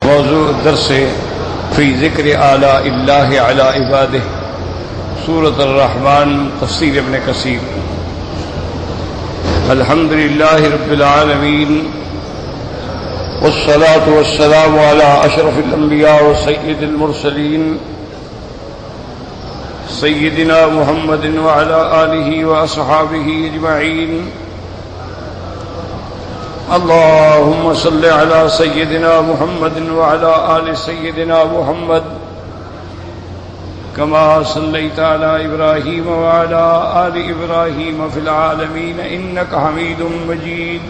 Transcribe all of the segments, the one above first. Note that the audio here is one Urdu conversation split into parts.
موضوع درس فی ذکر آلاء اللہ علی عبادہ، سورۃ الرحمن، تفسیر ابن کثیر۔ الحمد للہ رب العالمین، والصلاة والسلام علی اشرف الانبیاء وسید المرسلین، سیدنا محمد وعلی آلہ واصحابہ اجمعین۔ اللهم صل على سيدنا محمد وعلى آل سيدنا محمد كما صليت على إبراهيم وعلى آل إبراهيم في العالمين إنك حميد مجيد۔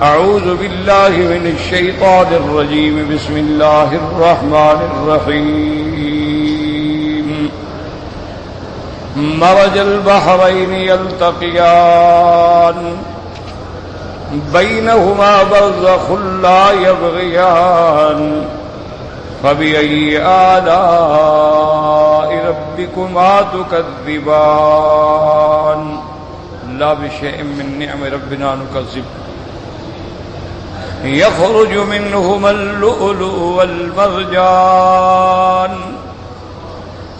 أعوذ بالله من الشيطان الرجيم، بسم الله الرحمن الرحيم۔ مرج البحرين يلتقيان بينهما برزخ لا يبغيان فبأي آلاء ربكما تكذبان لا بشيء من نعم ربنا نكذب يخرج منهما اللؤلؤ والمرجان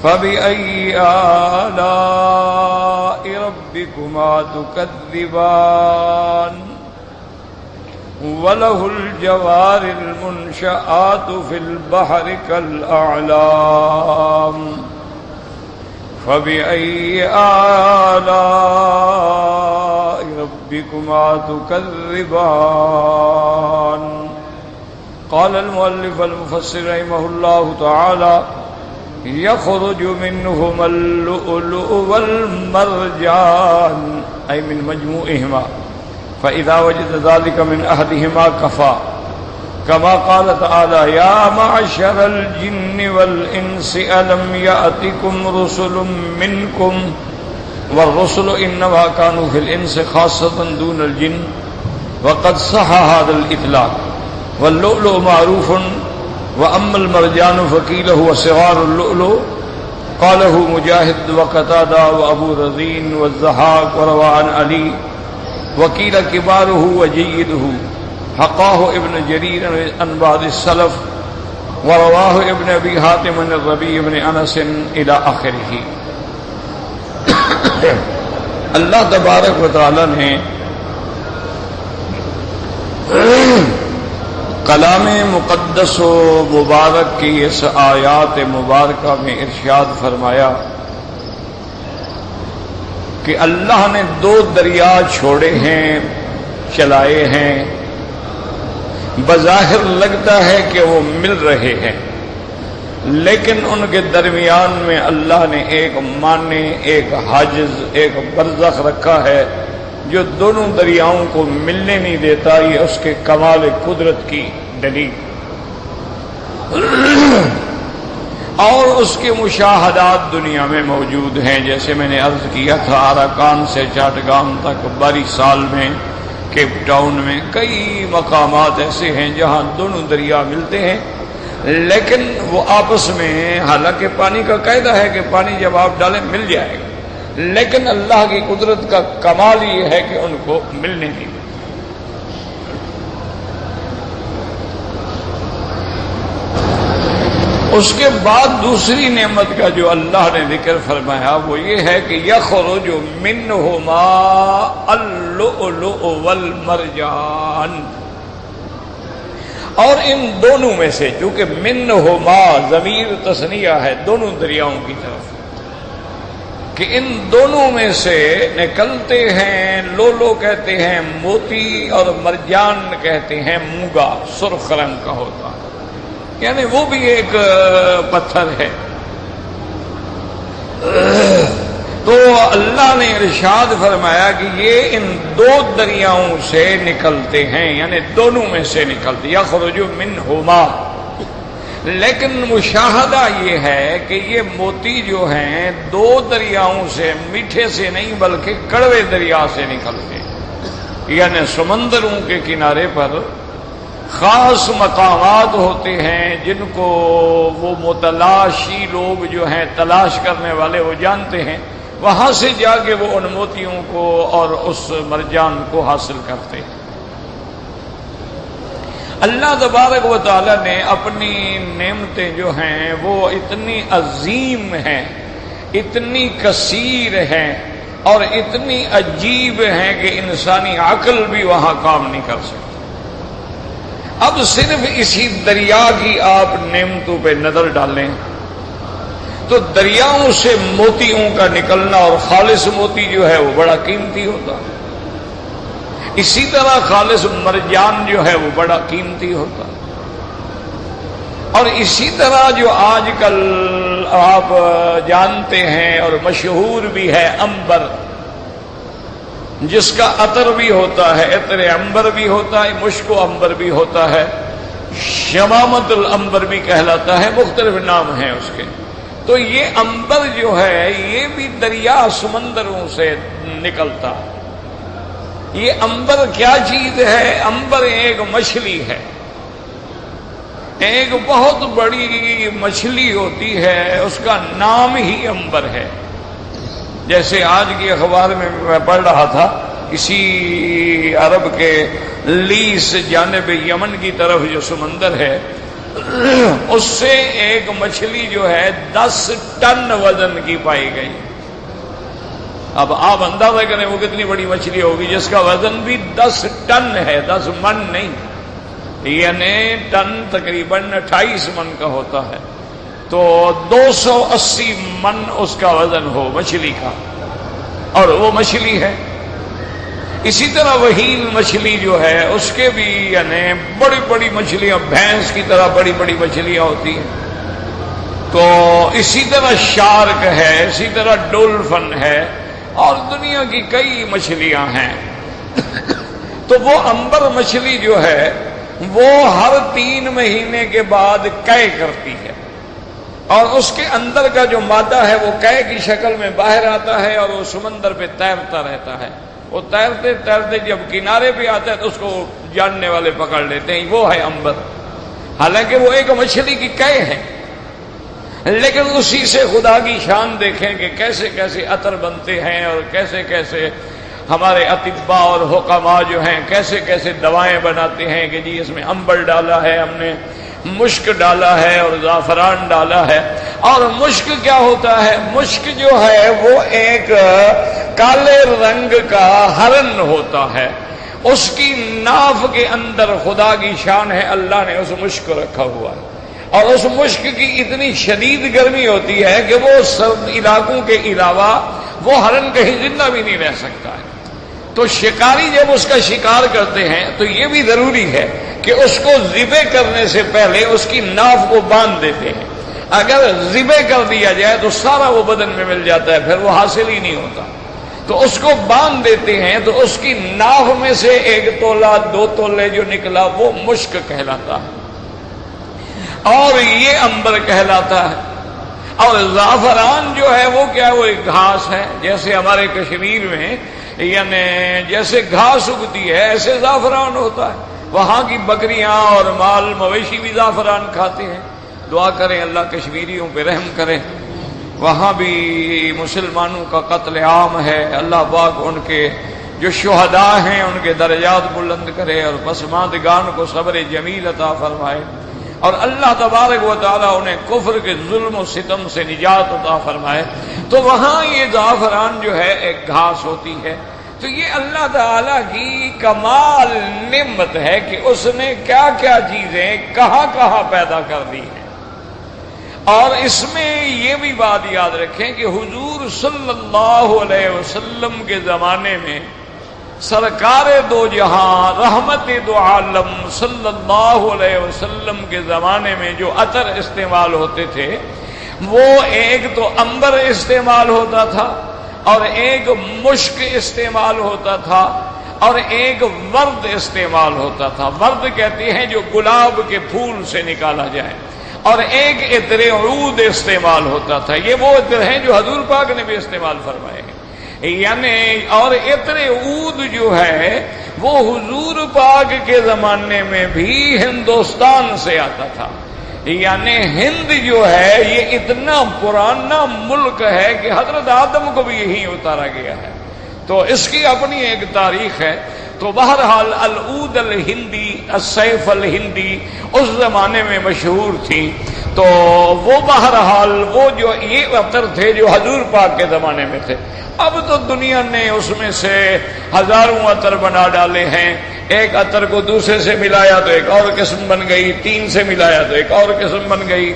فبأي آلاء ربكما تكذبان وله الجوار المنشآت في البحر كالأعلام فبأي آلاء ربكما تكذبان۔ قال المؤلف المفسر رحمه الله تعالى: يخرج منهما اللؤلؤ والمرجان، أي من مجموعهما، فإذا وجد ذلك من أحدهما كفى، كما قال تعالى: يا معشر الجن والإنس ألم يأتكم رسل منكم، والرسل إنما كانوا في الإنس خاصة دون الجن، وقد صح هذا الإطلاق۔ واللؤلؤ معروف، وأما المرجان فقيل هو صغار اللؤلؤ، قاله مجاهد وقتادة وأبو رزين والضحاك وروى عن علي، وقيل كباره وجيده، حقاه ابن جرير عن بعض السلف، ورواه ابن أبي حاتم عن الربيع بن أنس إلى آخره۔ اللہ تبارک و تعالی نے کلام مقدس و مبارک کی اس آیات مبارکہ میں ارشاد فرمایا کہ اللہ نے دو دریا چھوڑے ہیں، چلائے ہیں، بظاہر لگتا ہے کہ وہ مل رہے ہیں، لیکن ان کے درمیان میں اللہ نے ایک مانع، ایک حاجز، ایک برزخ رکھا ہے جو دونوں دریاؤں کو ملنے نہیں دیتا۔ یہ اس کے کمال قدرت کی دلیل اور اس کے مشاہدات دنیا میں موجود ہیں۔ جیسے میں نے عرض کیا تھا، اراکان سے چاٹگام تک 12 سال میں کیپ ٹاؤن میں کئی مقامات ایسے ہیں جہاں دونوں دریا ملتے ہیں، لیکن وہ آپس میں، حالانکہ پانی کا قاعدہ ہے کہ پانی جب آپ ڈالیں مل جائے گا، لیکن اللہ کی قدرت کا کمال یہ ہے کہ ان کو ملنے نہیں دیتا۔ اس کے بعد دوسری نعمت کا جو اللہ نے ذکر فرمایا وہ یہ ہے کہ یخرج منہما اللؤلؤ والمرجان، اور ان دونوں میں سے، چونکہ منہما ضمیر تثنیہ ہے دونوں دریاؤں کی طرف، کہ ان دونوں میں سے نکلتے ہیں، لولو کہتے ہیں موتی اور مرجان کہتے ہیں مونگا، سرخ رنگ کا ہوتا ہے، یعنی وہ بھی ایک پتھر ہے۔ تو اللہ نے ارشاد فرمایا کہ یہ ان دو دریاؤں سے نکلتے ہیں، یعنی دونوں میں سے نکلتے، یخرج منہما۔ لیکن مشاہدہ یہ ہے کہ یہ موتی جو ہیں دو دریاؤں سے، میٹھے سے نہیں بلکہ کڑوے دریا سے نکلتے ہیں، یعنی سمندروں کے کنارے پر خاص مقامات ہوتے ہیں جن کو وہ متلاشی لوگ جو ہیں، تلاش کرنے والے، وہ جانتے ہیں، وہاں سے جا کے وہ ان موتیوں کو اور اس مرجان کو حاصل کرتے ہیں۔ اللہ تبارک و تعالی نے اپنی نعمتیں جو ہیں وہ اتنی عظیم ہیں، اتنی کثیر ہیں اور اتنی عجیب ہیں کہ انسانی عقل بھی وہاں کام نہیں کر سکتی۔ اب صرف اسی دریا کی آپ نعمتوں پہ نظر ڈالیں تو دریاؤں سے موتیوں کا نکلنا، اور خالص موتی جو ہے وہ بڑا قیمتی ہوتا ہے، اسی طرح خالص مرجان جو ہے وہ بڑا قیمتی ہوتا ہے، اور اسی طرح جو آج کل آپ جانتے ہیں اور مشہور بھی ہے عنبر، جس کا عطر بھی ہوتا ہے، عطر عنبر بھی ہوتا ہے، مشک و عنبر بھی ہوتا ہے، شمامت العنبر بھی کہلاتا ہے، مختلف نام ہیں اس کے۔ تو یہ عنبر جو ہے یہ بھی دریا سمندروں سے نکلتا ہے۔ یہ عنبر کیا چیز ہے؟ عنبر ایک مچھلی ہے، ایک بہت بڑی مچھلی ہوتی ہے، اس کا نام ہی عنبر ہے۔ جیسے آج کی اخبار میں میں پڑھ رہا تھا، کسی عرب کے لیس جانب یمن کی طرف جو سمندر ہے، اس سے ایک مچھلی جو ہے 10 ٹن وزن کی پائی گئی۔ اب آپ اندازہ کریں وہ کتنی بڑی مچھلی ہوگی جس کا وزن بھی 10 ٹن ہے، 10 من نہیں، یعنی ٹن تقریباً 28 من کا ہوتا ہے، تو 280 من اس کا وزن ہو مچھلی کا، اور وہ مچھلی ہے۔ اسی طرح وہیل مچھلی جو ہے اس کے بھی یعنی بڑی بڑی مچھلیاں، بھینس کی طرح بڑی بڑی مچھلیاں ہوتی ہیں، تو اسی طرح شارک ہے، اسی طرح ڈولفن ہے، اور دنیا کی کئی مچھلیاں ہیں۔ تو وہ عنبر مچھلی جو ہے وہ ہر 3 مہینے کے بعد قے کرتی ہے، اور اس کے اندر کا جو مادہ ہے وہ قے کی شکل میں باہر آتا ہے، اور وہ سمندر پہ تیرتا رہتا ہے۔ وہ تیرتے تیرتے جب کنارے پہ آتا ہے تو اس کو جاننے والے پکڑ لیتے ہیں، وہ ہے عنبر۔ حالانکہ وہ ایک مچھلی کی قے ہے، لیکن اسی سے خدا کی شان دیکھیں کہ کیسے کیسے عطر بنتے ہیں، اور کیسے کیسے ہمارے اطباء اور حکماء جو ہیں کیسے کیسے دوائیں بناتے ہیں کہ جی اس میں عنبر ڈالا ہے ہم نے، مشک ڈالا ہے اور زعفران ڈالا ہے۔ اور مشک کیا ہوتا ہے؟ مشک جو ہے وہ ایک کالے رنگ کا ہرن ہوتا ہے، اس کی ناف کے اندر خدا کی شان ہے اللہ نے اس مشک کو رکھا ہوا ہے، اور اس مشک کی اتنی شدید گرمی ہوتی ہے کہ وہ سب علاقوں کے علاوہ وہ ہرن کہیں زندہ بھی نہیں رہ سکتا ہے۔ تو شکاری جب اس کا شکار کرتے ہیں تو یہ بھی ضروری ہے کہ اس کو ذبح کرنے سے پہلے اس کی ناف کو باندھ دیتے ہیں۔ اگر ذبح کر دیا جائے تو سارا وہ بدن میں مل جاتا ہے، پھر وہ حاصل ہی نہیں ہوتا، تو اس کو باندھ دیتے ہیں، تو اس کی ناف میں سے 1 تولا 2 تولے جو نکلا وہ مشک کہلاتا ہے، اور یہ عنبر کہلاتا ہے۔ اور زعفران جو ہے وہ کیا؟ وہ ایک گھاس ہے، جیسے ہمارے کشمیر میں یعنی جیسے گھاس اگتی ہے ایسے زعفران ہوتا ہے، وہاں کی بکریاں اور مال مویشی بھی زعفران کھاتے ہیں۔ دعا کریں اللہ کشمیریوں پہ رحم کرے، وہاں بھی مسلمانوں کا قتل عام ہے، اللہ پاک ان کے جو شہداء ہیں ان کے درجات بلند کرے، اور پسماندگان کو صبر جمیل عطا فرمائے، اور اللہ تبارک و تعالیٰ انہیں کفر کے ظلم و ستم سے نجات عطا فرمائے۔ تو وہاں یہ زعفران جو ہے ایک گھاس ہوتی ہے۔ تو یہ اللہ تعالیٰ کی کمال نعمت ہے کہ اس نے کیا کیا چیزیں کہاں کہاں پیدا کر دی ہیں۔ اور اس میں یہ بھی بات یاد رکھیں کہ حضور صلی اللہ علیہ وسلم کے زمانے میں سرکار دو جہاں رحمت دو عالم صلی اللہ علیہ وسلم کے زمانے میں جو عطر استعمال ہوتے تھے وہ ایک تو عنبر استعمال ہوتا تھا، اور ایک مشک استعمال ہوتا تھا، اور ایک ورد استعمال ہوتا تھا۔ ورد کہتے ہیں جو گلاب کے پھول سے نکالا جائے، اور ایک عطر عود استعمال ہوتا تھا۔ یہ وہ عطر ہیں جو حضور پاک نے بھی استعمال فرمائے ہیں، یعنی اور عطر عود جو ہے وہ حضور پاک کے زمانے میں بھی ہندوستان سے آتا تھا، یعنی ہند جو ہے یہ اتنا پرانا ملک ہے کہ حضرت آدم کو بھی یہیں اتارا گیا ہے، تو اس کی اپنی ایک تاریخ ہے۔ تو بہرحال العود الہندی، السیف الہندی اس زمانے میں مشہور تھی، تو وہ بہرحال وہ جو یہ عطر تھے جو حضور پاک کے زمانے میں تھے۔ اب تو دنیا نے اس میں سے ہزاروں عطر بنا ڈالے ہیں، ایک عطر کو دوسرے سے ملایا تو ایک اور قسم بن گئی، 3 سے ملایا تو ایک اور قسم بن گئی،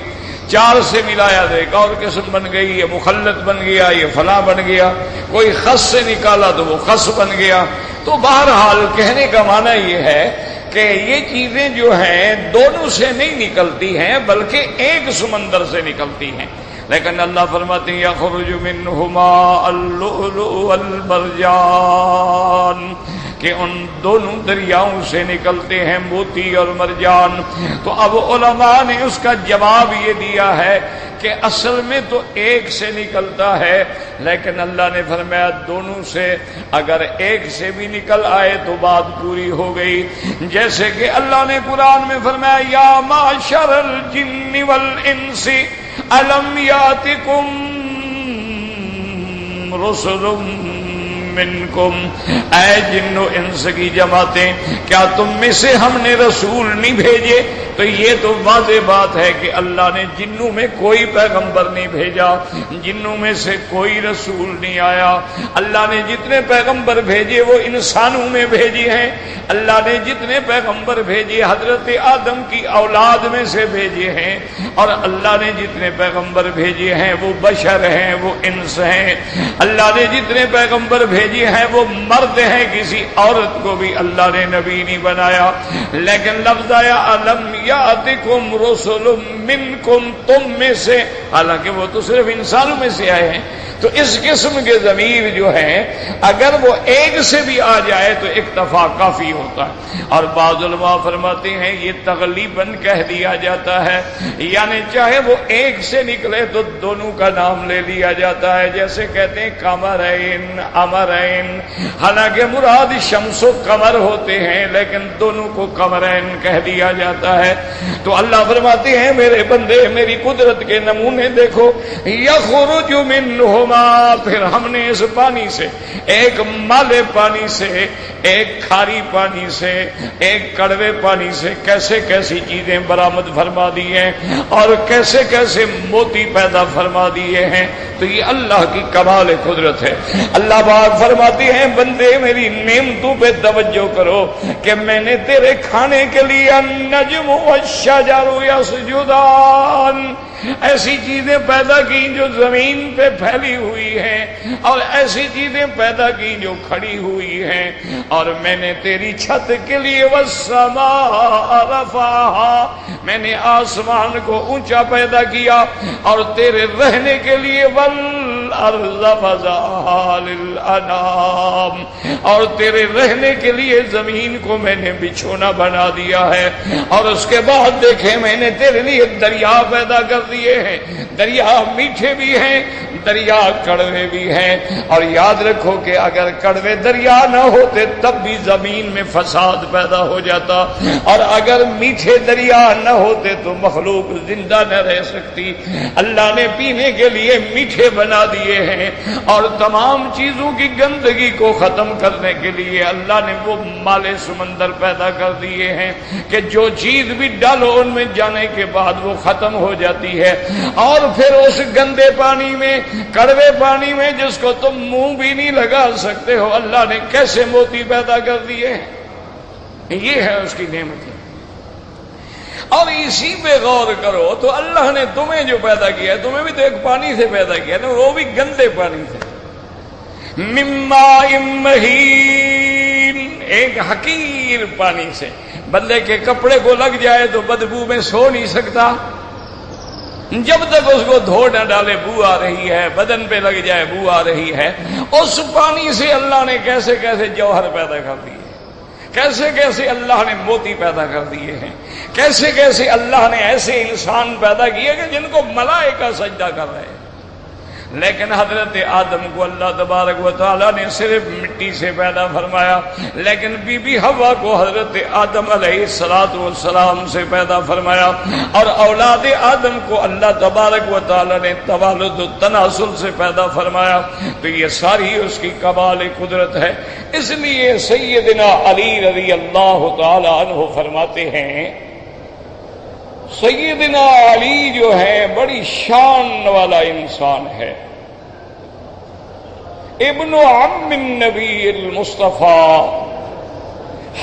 4 سے ملایا تو ایک اور قسم بن گئی، یہ مخلط بن گیا، یہ فلاں بن گیا، کوئی خس سے نکالا تو وہ خس بن گیا۔ تو بہرحال کہنے کا معنی یہ ہے کہ یہ چیزیں جو ہیں دونوں سے نہیں نکلتی ہیں بلکہ ایک سمندر سے نکلتی ہیں، لیکن اللہ فرماتے ہیں یخرج منہما اللؤلؤ والمرجان، کہ ان دونوں دریاؤں سے نکلتے ہیں موتی اور مرجان۔ تو اب علماء نے اس کا جواب یہ دیا ہے کہ اصل میں تو ایک سے نکلتا ہے، لیکن اللہ نے فرمایا دونوں سے، اگر ایک سے بھی نکل آئے تو بات پوری ہو گئی۔ جیسے کہ اللہ نے قرآن میں فرمایا یا معشر الجن والانس الم یاتکم رسل منکم، اے جن و انس کی جماعتیں، کیا تم میں سے ہم نے رسول نہیں بھیجے؟ تو یہ تو واضح بات ہے کہ اللہ نے جنوں میں کوئی پیغمبر نہیں بھیجا، جنوں میں سے کوئی رسول نہیں آیا۔ اللہ نے جتنے پیغمبر بھیجے وہ انسانوں میں بھیجے ہیں، اللہ نے جتنے پیغمبر بھیجے حضرت آدم کی اولاد میں سے بھیجے ہیں، اور اللہ نے جتنے پیغمبر بھیجے ہیں وہ بشر ہیں، وہ انس ہیں۔ اللہ نے جتنے پیغمبر بھیجے ہیں وہ مرد ہیں، کسی عورت کو بھی اللہ نے نبی نہیں بنایا۔ لیکن لفظ آیا الم یاتکم رسل منکم، تم میں سے، حالانکہ وہ تو صرف انسانوں میں سے آئے ہیں۔ تو اس قسم کے ضمیر جو ہیں اگر وہ ایک سے بھی آ جائے تو اکتفا کافی ہوتا ہے۔ اور بعض علماء فرماتے ہیں یہ تغلیباً کہہ دیا جاتا ہے، یعنی چاہے وہ ایک سے نکلے تو دونوں کا نام لے لیا جاتا ہے، جیسے کہتے ہیں قمرین امرین، حالانکہ مراد شمس و قمر ہوتے ہیں لیکن دونوں کو قمرین کہہ دیا جاتا ہے۔ تو اللہ فرماتے ہیں میرے بندے میری قدرت کے نمونے دیکھو، یخرج منہما، پھر ہم نے اس پانی سے، ایک مالے پانی سے، ایک کھاری پانی سے، ایک کڑوے پانی سے کیسے کیسی چیزیں برآمد فرما دی ہیں اور کیسے کیسے موتی پیدا فرما دیے ہیں۔ تو یہ اللہ کی کمال قدرت ہے۔ اللہ پاک فرماتی ہیں بندے میری نعمتوں پہ توجہ کرو کہ میں نے تیرے کھانے کے لیے النجم والشجر یسجدان، ایسی چیزیں پیدا کی جو زمین پہ پھیلی ہوئی ہیں اور ایسی چیزیں پیدا کی جو کھڑی ہوئی ہیں، اور میں نے تیری چھت کے لیے والسماء رفعہا، میں نے آسمان کو اونچا پیدا کیا، اور تیرے رہنے کے لیے والارض فضاہا للانام، اور تیرے رہنے کے لیے زمین کو میں نے بچھونا بنا دیا ہے۔ اور اس کے بعد دیکھیں میں نے تیرے لیے دریا پیدا کر دیے ہیں، دریا میٹھے بھی ہیں، دریا کڑوے بھی ہیں، اور یاد رکھو کہ اگر کڑوے دریا نہ ہوتے تب بھی زمین میں فساد پیدا ہو جاتا، اور اگر میٹھے دریا نہ ہوتے تو مخلوق زندہ نہ رہ سکتی۔ اللہ نے پینے کے لیے میٹھے بنا دیے ہیں، اور تمام چیزوں کی گندگی کو ختم کرنے کے لیے اللہ نے وہ مالے سمندر پیدا کر دیے ہیں کہ جو چیز بھی ڈالو ان میں جانے کے بعد وہ ختم ہو جاتی ہے۔ اور پھر اس گندے پانی میں، کڑوے پانی میں جس کو تم منہ بھی نہیں لگا سکتے ہو، اللہ نے کیسے موتی پیدا کر دیے ہیں۔ یہ ہے اس کی نعمت۔ اور اسی پہ غور کرو تو اللہ نے تمہیں جو پیدا کیا ہے، تمہیں بھی تو ایک پانی سے پیدا کیا نا، وہ بھی گندے پانی سے، من ماء مہین، ایک حقیر پانی سے۔ بندے کے کپڑے کو لگ جائے تو بدبو میں سو نہیں سکتا، جب تک اس کو دھو نہ ڈالے بو آ رہی ہے، بدن پہ لگ جائے بو آ رہی ہے۔ اس پانی سے اللہ نے کیسے کیسے جوہر پیدا کر دیے، کیسے کیسے اللہ نے موتی پیدا کر دیے ہیں، کیسے کیسے اللہ نے ایسے انسان پیدا کیے کہ جن کو ملائکہ سجدہ کر رہے ہیں۔ لیکن حضرت آدم کو اللہ تبارک و تعالیٰ نے صرف مٹی سے پیدا فرمایا، لیکن بی بی حوا کو حضرت آدم علیہ السلام سے پیدا فرمایا، اور اولاد آدم کو اللہ تبارک و تعالیٰ نے توالد و تناسل سے پیدا فرمایا۔ تو یہ ساری اس کی کمال قدرت ہے۔ اس لیے سیدنا علی رضی اللہ تعالی عنہ فرماتے ہیں، سیدنا علی جو ہے بڑی شان والا انسان ہے، ابن عم النبی المصطفیٰ،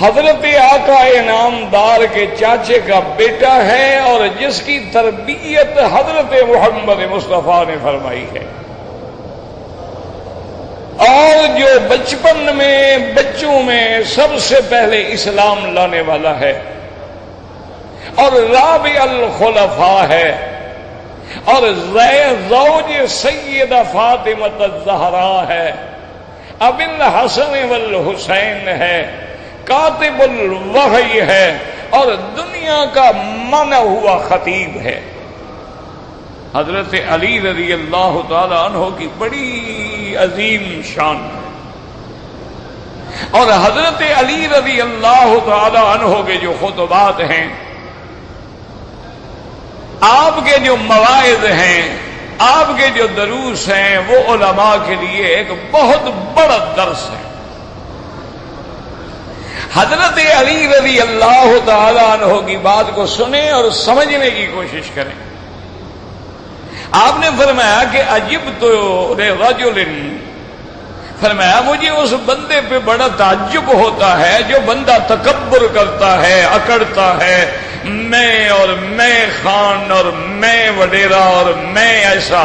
حضرت آقا انعامدار کے چاچے کا بیٹا ہے، اور جس کی تربیت حضرت محمد مصطفیٰ نے فرمائی ہے، اور جو بچپن میں بچوں میں سب سے پہلے اسلام لانے والا ہے، اور رابع الخلفاء ہے، اور زوج سیدہ فاطمہ الزہرا ہے، ابی الحسن والحسین ہے، کاتب الوحی ہے، اور دنیا کا مانا ہوا خطیب ہے۔ حضرت علی رضی اللہ تعالی عنہ کی بڑی عظیم شان ہے، اور حضرت علی رضی اللہ تعالی عنہ کے جو خطبات ہیں، آپ کے جو مواعظ ہیں، آپ کے جو دروس ہیں، وہ علماء کے لیے ایک بہت بڑا درس ہے۔ حضرت علی رضی اللہ تعالی عنہ کی بات کو سنیں اور سمجھنے کی کوشش کریں۔ آپ نے فرمایا کہ عجبت لرجل، فرمایا مجھے اس بندے پہ بڑا تعجب ہوتا ہے جو بندہ تکبر کرتا ہے، اکڑتا ہے، میں اور میں خان اور میں وڈیرا اور میں ایسا۔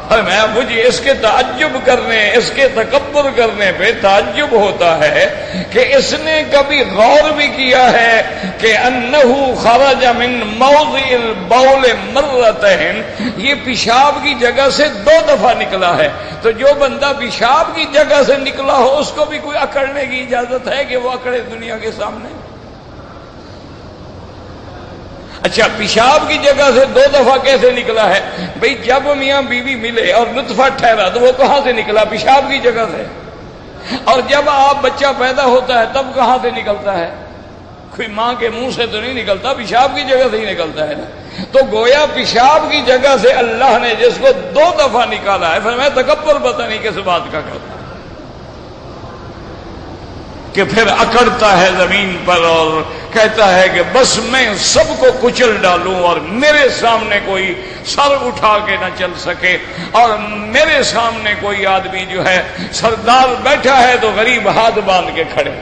فرمایا مجھے اس کے تعجب کرنے، اس کے تکبر کرنے پہ تعجب ہوتا ہے کہ اس نے کبھی غور بھی کیا ہے کہ انہو خرج من موضع البول مرتين، یہ پیشاب کی جگہ سے 2 دفعہ نکلا ہے۔ تو جو بندہ پیشاب کی جگہ سے نکلا ہو اس کو بھی کوئی اکڑنے کی اجازت ہے کہ وہ اکڑے دنیا کے سامنے؟ اچھا، پیشاب کی جگہ سے 2 دفعہ کیسے نکلا ہے؟ بھئی جب میاں بیوی ملے اور نطفہ ٹھہرا تو وہ کہاں سے نکلا؟ پیشاب کی جگہ سے۔ اور جب آپ بچہ پیدا ہوتا ہے تب کہاں سے نکلتا ہے؟ کوئی ماں کے منہ سے تو نہیں نکلتا، پیشاب کی جگہ سے ہی نکلتا ہے نا۔ تو گویا پیشاب کی جگہ سے اللہ نے جس کو 2 دفعہ نکالا ہے، فرمایا تکبر پتہ نہیں کس بات کا کرتا کہ پھر اکڑتا ہے زمین پر اور کہتا ہے کہ بس میں سب کو کچل ڈالوں اور میرے سامنے کوئی سر اٹھا کے نہ چل سکے، اور میرے سامنے کوئی آدمی جو ہے سردار بیٹھا ہے تو غریب ہاتھ باندھ کے کھڑے۔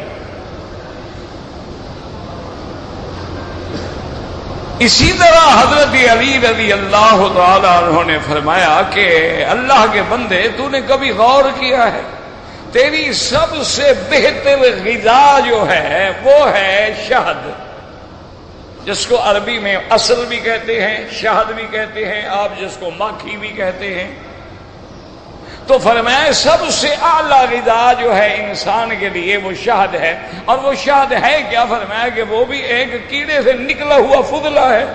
اسی طرح حضرت علی رضی اللہ تعالی عنہ نے فرمایا کہ اللہ کے بندے، تو نے کبھی غور کیا ہے تیری سب سے بہتر غذا جو ہے وہ ہے شہد، جس کو عربی میں اصل بھی کہتے ہیں، شہد بھی کہتے ہیں، آپ جس کو ماکھی بھی کہتے ہیں۔ تو فرمایا سب سے اعلیٰ غذا جو ہے انسان کے لیے وہ شہد ہے، اور وہ شہد ہے کیا؟ فرمایا کہ وہ بھی ایک کیڑے سے نکلا ہوا فضلہ ہے۔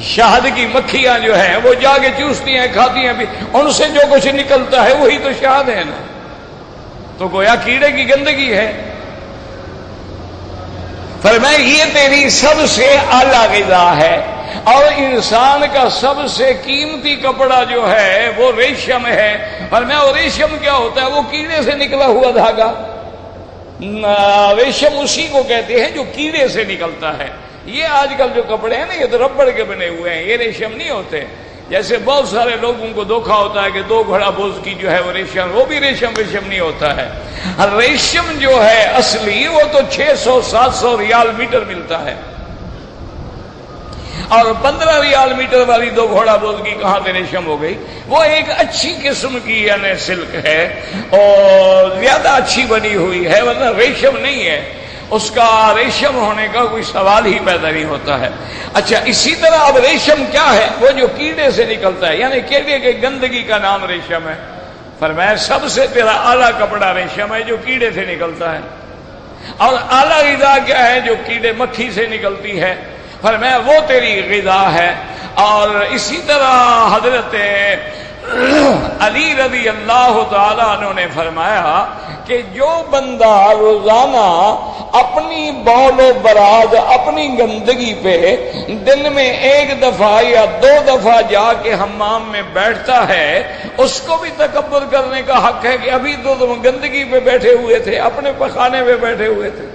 شہد کی مکھیاں جو ہیں وہ جا کے چوستی ہیں، کھاتی ہیں بھی، ان سے جو کچھ نکلتا ہے وہی تو شہد ہے نا۔ تو گویا کیڑے کی گندگی ہے۔ فرمایا یہ تیری سب سے اعلیٰ غذا ہے، اور انسان کا سب سے قیمتی کپڑا جو ہے وہ ریشم ہے۔ فرمایا اور ریشم کیا ہوتا ہے؟ وہ کیڑے سے نکلا ہوا دھاگا۔ ریشم اسی کو کہتے ہیں جو کیڑے سے نکلتا ہے۔ یہ آج کل جو کپڑے ہیں نا، یہ تو ربڑ کے بنے ہوئے ہیں، یہ ریشم نہیں ہوتے۔ جیسے بہت سارے لوگوں کو دھوکا ہوتا ہے کہ 2 گھڑا بوز کی جو ہے وہ ریشم، وہ بھی ریشم نہیں ہوتا ہے۔ ریشم جو ہے اصلی وہ تو 600-700 ریال میٹر ملتا ہے، اور 15 ریال میٹر والی 2 گھوڑا بوز کی کہاں سے ریشم ہو گئی؟ وہ ایک اچھی قسم کی یعنی سلک ہے اور زیادہ اچھی بنی ہوئی ہے، ورنہ ریشم نہیں ہے۔ اس کا ریشم ہونے کا کوئی سوال ہی پیدا نہیں ہوتا ہے۔ اچھا، اسی طرح اب ریشم کیا ہے؟ وہ جو کیڑے سے نکلتا ہے، یعنی کیڑے کے گندگی کا نام ریشم ہے۔ فرمایا سب سے تیرا اعلیٰ کپڑا ریشم ہے جو کیڑے سے نکلتا ہے، اور اعلیٰ غذا کیا ہے؟ جو کیڑے مکھی سے نکلتی ہے۔ فرمایا وہ تیری غذا ہے، اور اسی طرح حضرت علی رضی اللہ تعالیٰ عنہ نے فرمایا کہ جو بندہ روزانہ اپنی بول و براد اپنی گندگی پہ دن میں 1 دفعہ یا 2 دفعہ جا کے حمام میں بیٹھتا ہے، اس کو بھی تکبر کرنے کا حق ہے کہ ابھی تو تم گندگی پہ بیٹھے ہوئے تھے، اپنے پخانے پہ بیٹھے ہوئے تھے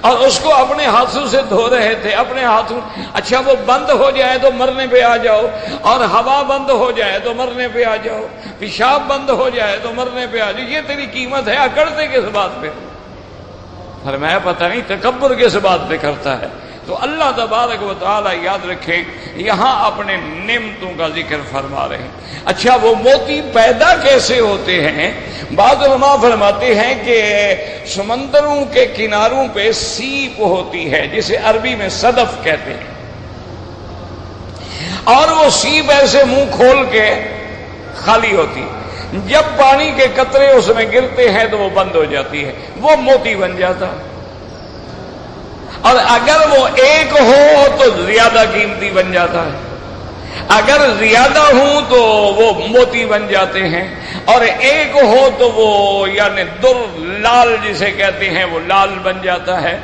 اور اس کو اپنے ہاتھوں سے دھو رہے تھے، اپنے ہاتھوں۔ اچھا وہ بند ہو جائے تو مرنے پہ آ جاؤ، اور ہوا بند ہو جائے تو مرنے پہ آ جاؤ، پیشاب بند ہو جائے تو مرنے پہ آ جاؤ، یہ تیری قیمت ہے، اکڑتے کس بات پہ؟ فرمایا پتہ نہیں تکبر کس بات پہ کرتا ہے۔ تو اللہ تبارک و تعالی یاد رکھیں یہاں اپنے نعمتوں کا ذکر فرما رہے ہیں۔ اچھا وہ موتی پیدا کیسے ہوتے ہیں؟ بعض علماء فرماتے ہیں کہ سمندروں کے کناروں پہ سیپ ہوتی ہے جسے عربی میں صدف کہتے ہیں، اور وہ سیپ ایسے منہ کھول کے خالی ہوتی ہے، جب پانی کے قطرے اس میں گرتے ہیں تو وہ بند ہو جاتی ہے، وہ موتی بن جاتا ہے، اور اگر وہ ایک ہو تو زیادہ قیمتی بن جاتا ہے، اگر زیادہ ہوں تو وہ موتی بن جاتے ہیں، اور ایک ہو تو وہ یعنی در لال جسے کہتے ہیں وہ لال بن جاتا ہے۔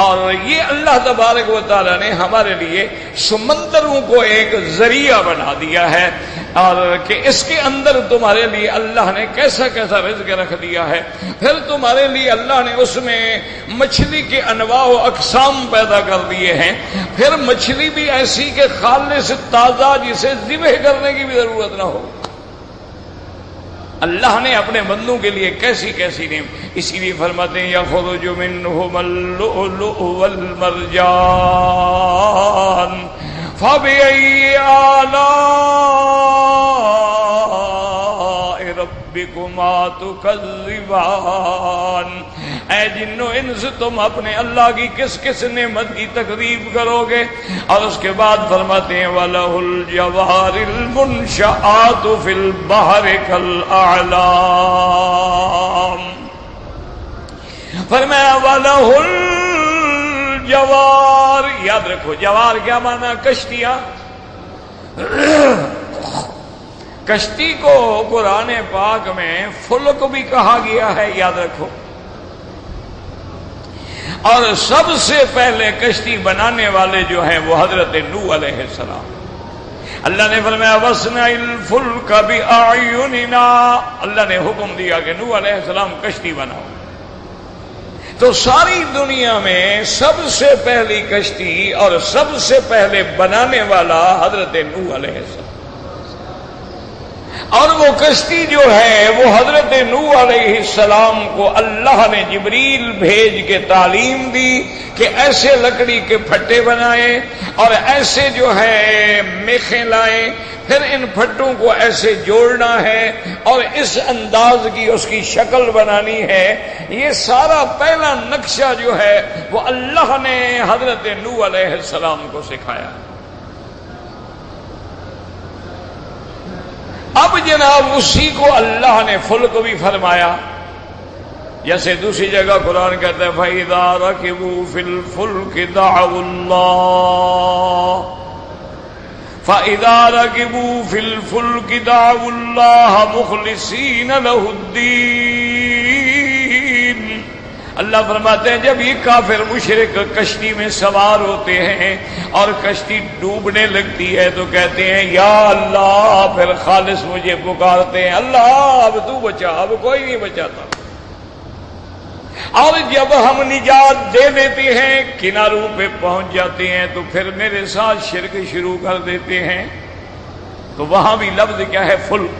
اور یہ اللہ تبارک و تعالیٰ نے ہمارے لیے سمندروں کو ایک ذریعہ بنا دیا ہے، اور کہ اس کے اندر تمہارے لیے اللہ نے کیسا کیسا رزق رکھ دیا ہے۔ پھر تمہارے لیے اللہ نے اس میں مچھلی کے انواع و اقسام پیدا کر دیے ہیں، پھر مچھلی بھی ایسی کہ خالص تازہ جسے ذبح کرنے کی بھی ضرورت نہ ہو۔ اللہ نے اپنے بندوں کے لیے کیسی کیسی نعمت، اسی لیے فرماتے ہیں یخرج منہم اللؤلؤ والمرجان فبأي آلاء ربكما تكذبان۔ اے جنو انس تم اپنے اللہ کی کس کس نعمت کی تکذیب کرو گے؟ اور اس کے بعد فرماتے ہیں وَلَهُ الْجَوَارِ الْمُنشَآتُ فِي الْبَحْرِ كَالْأَعْلَامِ۔ فرمایا وَلَهُ الْجَوَارِ، یاد رکھو جوار کیا معنی؟ کشتیاں۔ کشتی کو قرآن پاک میں فلک بھی کہا گیا ہے، یاد رکھو۔ اور سب سے پہلے کشتی بنانے والے جو ہیں وہ حضرت نوح علیہ السلام۔ اللہ نے فرمایا وَاصْنَعِ الْفُلْكَ بِأَعْيُنِنَا، اللہ نے حکم دیا کہ نوح علیہ السلام کشتی بناؤ۔ تو ساری دنیا میں سب سے پہلی کشتی اور سب سے پہلے بنانے والا حضرت نوح علیہ السلام، اور وہ کشتی جو ہے وہ حضرت نوح علیہ السلام کو اللہ نے جبریل بھیج کے تعلیم دی کہ ایسے لکڑی کے پھٹے بنائیں اور ایسے جو ہے میخیں لائیں، پھر ان پھٹوں کو ایسے جوڑنا ہے اور اس انداز کی اس کی شکل بنانی ہے۔ یہ سارا پہلا نقشہ جو ہے وہ اللہ نے حضرت نوح علیہ السلام کو سکھایا۔ اب جناب اسی کو اللہ نے فلک بھی فرمایا، جیسے دوسری جگہ قرآن کہتا ہے فَإِذَا رَكِبُوا فِي الْفُلْكِ دَعَوُا اللَّهَ فَإِذَا رَكِبُوا فِي الْفُلْكِ دَعَوُا اللَّهَ مُخْلِصِينَ لَهُ الدِّينَ۔ اللہ فرماتے ہیں جب یہ کافر مشرک کشتی میں سوار ہوتے ہیں اور کشتی ڈوبنے لگتی ہے تو کہتے ہیں یا اللہ، پھر خالص مجھے پکارتے ہیں اللہ اب تو بچا، اب کوئی نہیں بچاتا۔ اور جب ہم نجات دے دیتے ہیں کناروں پہ پہنچ جاتے ہیں تو پھر میرے ساتھ شرک شروع کر دیتے ہیں، تو وہاں بھی لفظ کیا ہے؟ فلک۔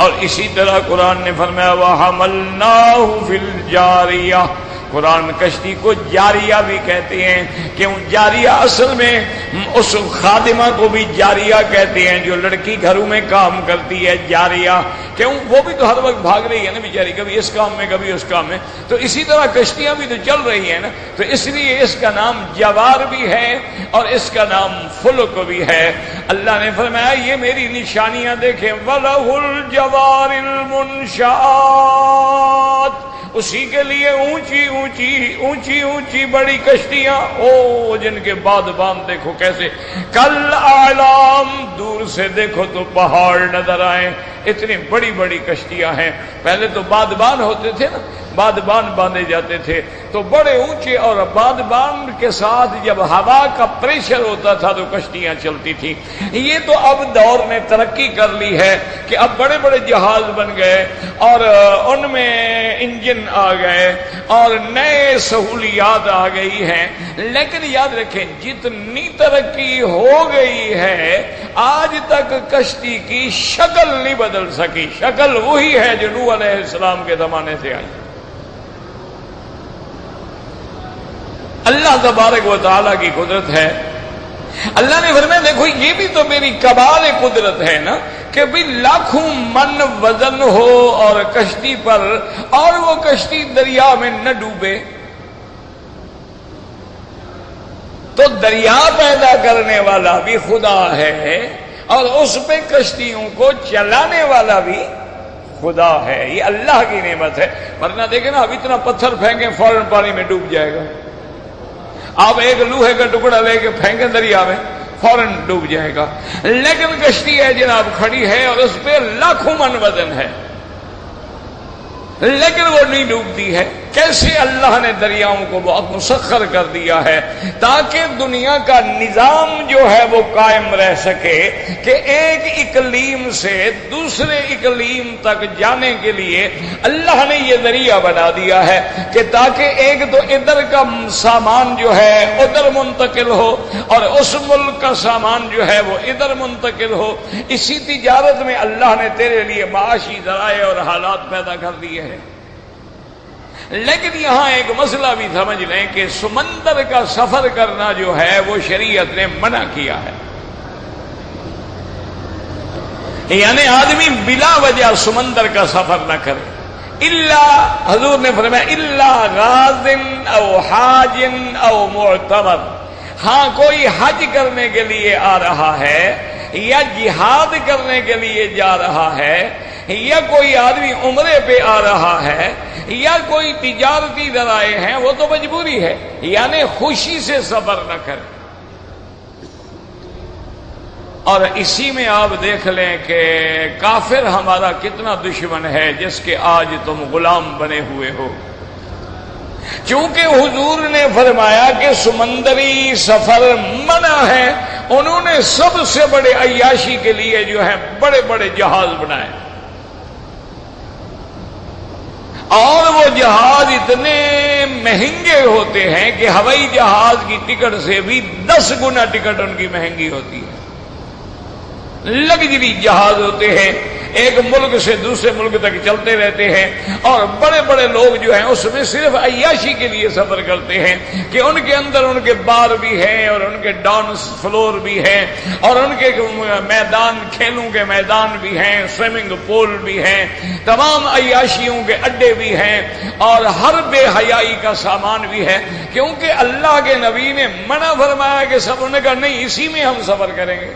اور اسی طرح قرآن نے فرمایا وَحَمَلْنَاهُ فِي الْجَارِيَةِ، قرآن کشتی کو جاریہ بھی کہتے ہیں، کیوں جاریہ اصل میں اس خادمہ کو بھی جاریہ کہتے ہیں جو لڑکی گھروں میں کام کرتی ہے، جاریہ، کیوں وہ بھی تو ہر وقت بھاگ رہی ہے نا بیچاری، کبھی اس کام میں کبھی اس کام میں، تو اسی طرح کشتیاں بھی تو چل رہی ہیں نا، تو اس لیے اس کا نام جوار بھی ہے اور اس کا نام فلک بھی ہے۔ اللہ نے فرمایا یہ میری نشانیاں دیکھیں وَلَهُ الْجَوَارِ الْمُنْشَآتُ، اسی کے لیے اونچی اونچی اونچی اونچی بڑی کشتیاں، او جن کے بادبان دیکھو کیسے کل اعلام، دور سے دیکھو تو پہاڑ نظر آئے، اتنی بڑی بڑی کشتیاں ہیں۔ پہلے تو بادبان ہوتے تھے نا، بادبان باندھے جاتے تھے تو بڑے اونچے، اور بادبان کے ساتھ جب ہوا کا پریشر ہوتا تھا تو کشتیاں چلتی تھی۔ یہ تو اب دور نے ترقی کر لی ہے کہ اب بڑے بڑے جہاز بن گئے اور ان میں انجن آ گئے اور نئے سہولیات آ گئی ہیں، لیکن یاد رکھیں جتنی ترقی ہو گئی ہے آج تک کشتی کی شکل نہیں بدل سکی، شکل وہی ہے جو نوح علیہ السلام کے زمانے سے آئی۔ اللہ تبارک و تعالیٰ کی قدرت ہے۔ اللہ نے فرمایا دیکھو یہ بھی تو میری کمال قدرت ہے نا کہ بھی لاکھوں من وزن ہو اور کشتی پر، اور وہ کشتی دریا میں نہ ڈوبے، تو دریا پیدا کرنے والا بھی خدا ہے اور اس پہ کشتیوں کو چلانے والا بھی خدا ہے۔ یہ اللہ کی نعمت ہے، ورنہ دیکھیں نا اب اتنا پتھر پھینکیں فوراً پانی میں ڈوب جائے گا۔ آپ ایک لوہے کا ٹکڑا لے کے پھینکیں دریا میں فوراً ڈوب جائے گا، لیکن کشتی ہے جناب کھڑی ہے اور اس پہ لاکھوں من وزن ہے لیکن وہ نہیں ڈوبتی ہے۔ کیسے اللہ نے دریاؤں کو بہت مسخر کر دیا ہے تاکہ دنیا کا نظام جو ہے وہ قائم رہ سکے، کہ ایک اقلیم سے دوسرے اقلیم تک جانے کے لیے اللہ نے یہ ذریعہ بنا دیا ہے کہ تاکہ ایک تو ادھر کا سامان جو ہے ادھر منتقل ہو اور اس ملک کا سامان جو ہے وہ ادھر منتقل ہو۔ اسی تجارت میں اللہ نے تیرے لیے معاشی ذرائع اور حالات پیدا کر دیے ہیں۔ لیکن یہاں ایک مسئلہ بھی سمجھ لیں کہ سمندر کا سفر کرنا جو ہے وہ شریعت نے منع کیا ہے، یعنی آدمی بلا وجہ سمندر کا سفر نہ کرے، الا حضور نے فرمایا الا غاز او حاج او معتمر، ہاں کوئی حج کرنے کے لیے آ رہا ہے یا جہاد کرنے کے لیے جا رہا ہے یا کوئی آدمی عمرے پہ آ رہا ہے یا کوئی تجارتی ذرائع ہیں، وہ تو مجبوری ہے، یعنی خوشی سے سفر نہ کرے۔ اور اسی میں آپ دیکھ لیں کہ کافر ہمارا کتنا دشمن ہے جس کے آج تم غلام بنے ہوئے ہو، چونکہ حضور نے فرمایا کہ سمندری سفر منع ہے، انہوں نے سب سے بڑے عیاشی کے لیے جو ہے بڑے بڑے جہاز بنائے، اور وہ جہاز اتنے مہنگے ہوتے ہیں کہ ہوائی جہاز کی ٹکٹ سے بھی 10 گنا ٹکٹ ان کی مہنگی ہوتی ہے۔ لگژری جہاز ہوتے ہیں، ایک ملک سے دوسرے ملک تک چلتے رہتے ہیں، اور بڑے بڑے لوگ جو ہیں اس میں صرف عیاشی کے لیے سفر کرتے ہیں کہ ان کے اندر ان کے بار بھی ہیں اور ان کے ڈانس فلور بھی ہیں اور ان کے میدان کھیلوں کے میدان بھی ہیں، سوئمنگ پول بھی ہیں، تمام عیاشیوں کے اڈے بھی ہیں اور ہر بے حیائی کا سامان بھی ہے، کیونکہ اللہ کے نبی نے منع فرمایا کہ سب نے کہا نہیں اسی میں ہم سفر کریں گے۔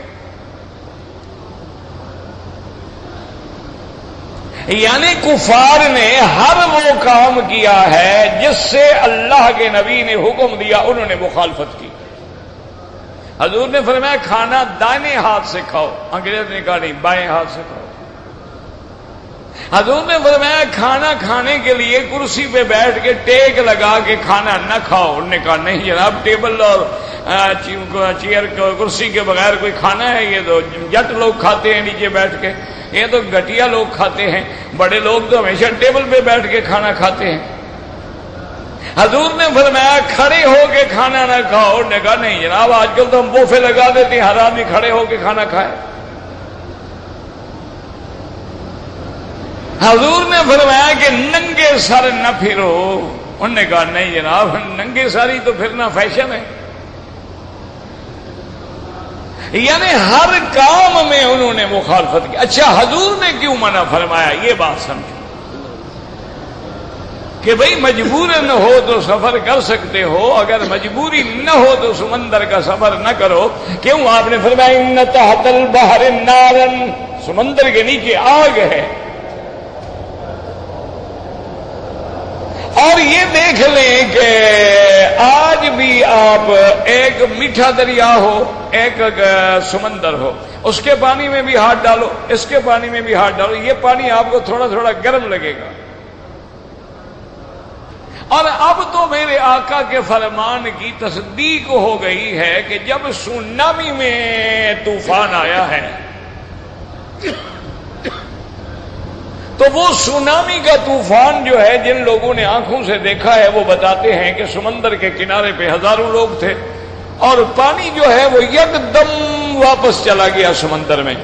یعنی کفار نے ہر وہ کام کیا ہے جس سے اللہ کے نبی نے حکم دیا، انہوں نے مخالفت کی۔ حضور نے فرمایا کھانا دائیں ہاتھ سے کھاؤ، انگریز نے کہا نہیں بائیں ہاتھ سے کھاؤ۔ حضور نے فرمایا کھانا کھانے کے لیے کرسی پہ بیٹھ کے ٹیک لگا کے کھانا نہ کھاؤ، انہوں نے کہا نہیں جناب ٹیبل اور چیئر کرسی کے بغیر کوئی کھانا ہے؟ یہ تو جٹ لوگ کھاتے ہیں نیچے بیٹھ کے، یہ تو گٹیا لوگ کھاتے ہیں، بڑے لوگ تو ہمیشہ ٹیبل پہ بیٹھ کے کھانا کھاتے ہیں۔ حضور نے فرمایا کھڑے ہو کے کھانا نہ کھاؤ، انہوں نے کہا نہیں جناب آج کل تو ہم بوفے لگا دیتے ہیں، ہر آدمی کھڑے ہو کے کھانا کھائے۔ حضور نے فرمایا کہ ننگے سر نہ پھرو، انہوں نے کہا نہیں جناب ننگے ساری تو پھرنا فیشن ہے۔ یعنی ہر کام میں انہوں نے مخالفت کی۔ اچھا حضور نے کیوں منع فرمایا؟ یہ بات سمجھو کہ بھئی مجبوراً ہو تو سفر کر سکتے ہو، اگر مجبوری نہ ہو تو سمندر کا سفر نہ کرو۔ کیوں آپ نے فرمایا ان تحت البحر نارا، سمندر کے نیچے آگ ہے۔ اور یہ دیکھ لیں کہ آج بھی آپ ایک میٹھا دریا ہو، ایک سمندر ہو، اس کے پانی میں بھی ہاتھ ڈالو، اس کے پانی میں بھی ہاتھ ڈالو، یہ پانی آپ کو تھوڑا تھوڑا گرم لگے گا۔ اور اب تو میرے آقا کے فرمان کی تصدیق ہو گئی ہے کہ جب سونامی میں طوفان آیا ہے تو وہ سونامی کا طوفان جو ہے، جن لوگوں نے آنکھوں سے دیکھا ہے وہ بتاتے ہیں کہ سمندر کے کنارے پہ ہزاروں لوگ تھے، اور پانی جو ہے وہ یکدم واپس چلا گیا سمندر میں۔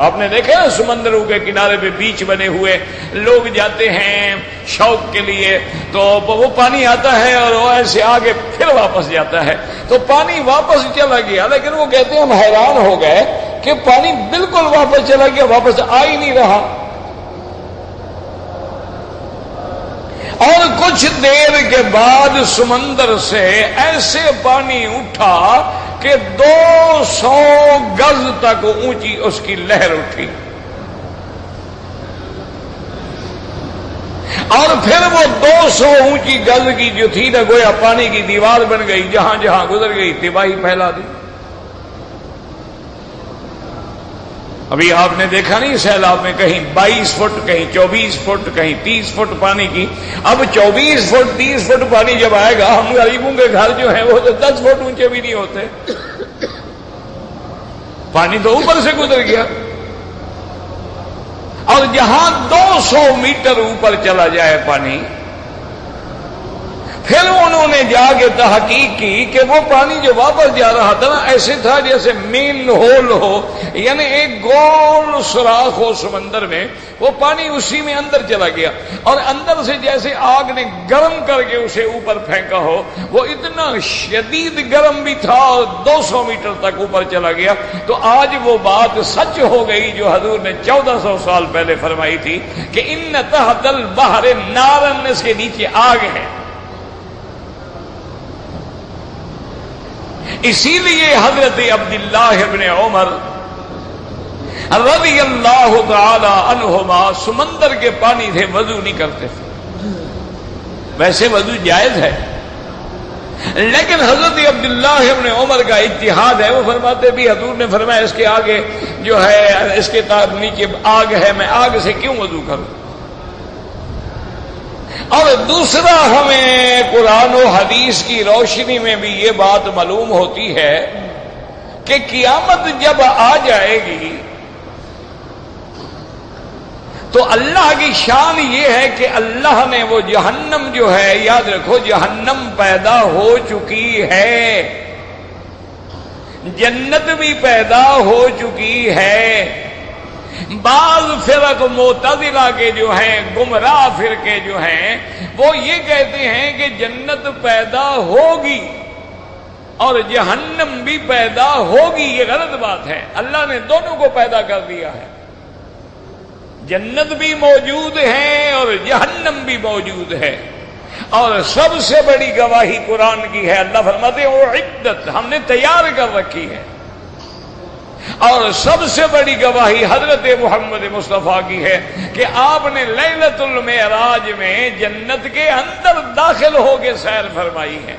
آپ نے دیکھا نا سمندروں کے کنارے پہ بیچ بنے ہوئے، لوگ جاتے ہیں شوق کے لیے، تو وہ پانی آتا ہے اور وہ ایسے آگے پھر واپس جاتا ہے، تو پانی واپس چلا گیا۔ لیکن وہ کہتے ہیں ہم حیران ہو گئے کہ پانی بالکل واپس چلا گیا، واپس آ ہی نہیں رہا۔ اور کچھ دیر کے بعد سمندر سے ایسے پانی اٹھا کہ 200 گز تک اونچی اس کی لہر اٹھی، اور پھر وہ 200 اونچی گز کی جو تھی نا، گویا پانی کی دیوار بن گئی، جہاں جہاں گزر گئی تباہی پھیلا دی۔ ابھی آپ نے دیکھا نہیں سیلاب میں کہیں 22 فٹ، کہیں 24 فٹ، کہیں 30 فٹ پانی کی۔ اب 24 فٹ 30 فٹ پانی جب آئے گا، ہم غریبوں کے گھر جو ہیں وہ تو 10 فٹ اونچے بھی نہیں ہوتے، پانی تو اوپر سے گزر گیا۔ اور جہاں 200 میٹر اوپر چلا جائے پانی، پھر انہوں نے جا کے تحقیق کی کہ وہ پانی جو واپس جا رہا تھا نا، ایسے تھا جیسے مین ہول ہو، یعنی ایک گول سوراخ ہو سمندر میں، وہ پانی اسی میں اندر چلا گیا، اور اندر سے جیسے آگ نے گرم کر کے اسے اوپر پھینکا ہو، وہ اتنا شدید گرم بھی تھا اور 200 میٹر تک اوپر چلا گیا۔ تو آج وہ بات سچ ہو گئی جو حضور نے 1400 سال پہلے فرمائی تھی کہ ان تحت البحر نارن، اس کے نیچے آگ ہے۔ اسی لیے حضرت عبداللہ ابن عمر رضی اللہ تعالی عنہما سمندر کے پانی سے وضو نہیں کرتے تھے، ویسے وضو جائز ہے، لیکن حضرت عبداللہ ابن عمر کا اجتہاد ہے، وہ فرماتے بھی حضور نے فرمایا اس کے آگے جو ہے، اس کے نیچے آگ ہے، میں آگ سے کیوں وضو کروں۔ اور دوسرا، ہمیں قرآن و حدیث کی روشنی میں بھی یہ بات معلوم ہوتی ہے کہ قیامت جب آ جائے گی تو اللہ کی شان یہ ہے کہ اللہ نے وہ جہنم جو ہے، یاد رکھو جہنم پیدا ہو چکی ہے، جنت بھی پیدا ہو چکی ہے۔ بعض فرق معتزلہ کے جو ہیں، گمراہ فرقے جو ہیں، وہ یہ کہتے ہیں کہ جنت پیدا ہوگی اور جہنم بھی پیدا ہوگی۔ یہ غلط بات ہے، اللہ نے دونوں کو پیدا کر دیا ہے، جنت بھی موجود ہے اور جہنم بھی موجود ہے۔ اور سب سے بڑی گواہی قرآن کی ہے، اللہ فرماتے ہیں اعدت، ہم نے تیار کر رکھی ہے۔ اور سب سے بڑی گواہی حضرت محمد مصطفیٰ کی ہے کہ آپ نے لیلۃ المعراج میں جنت کے اندر داخل ہو کے سیر فرمائی ہے،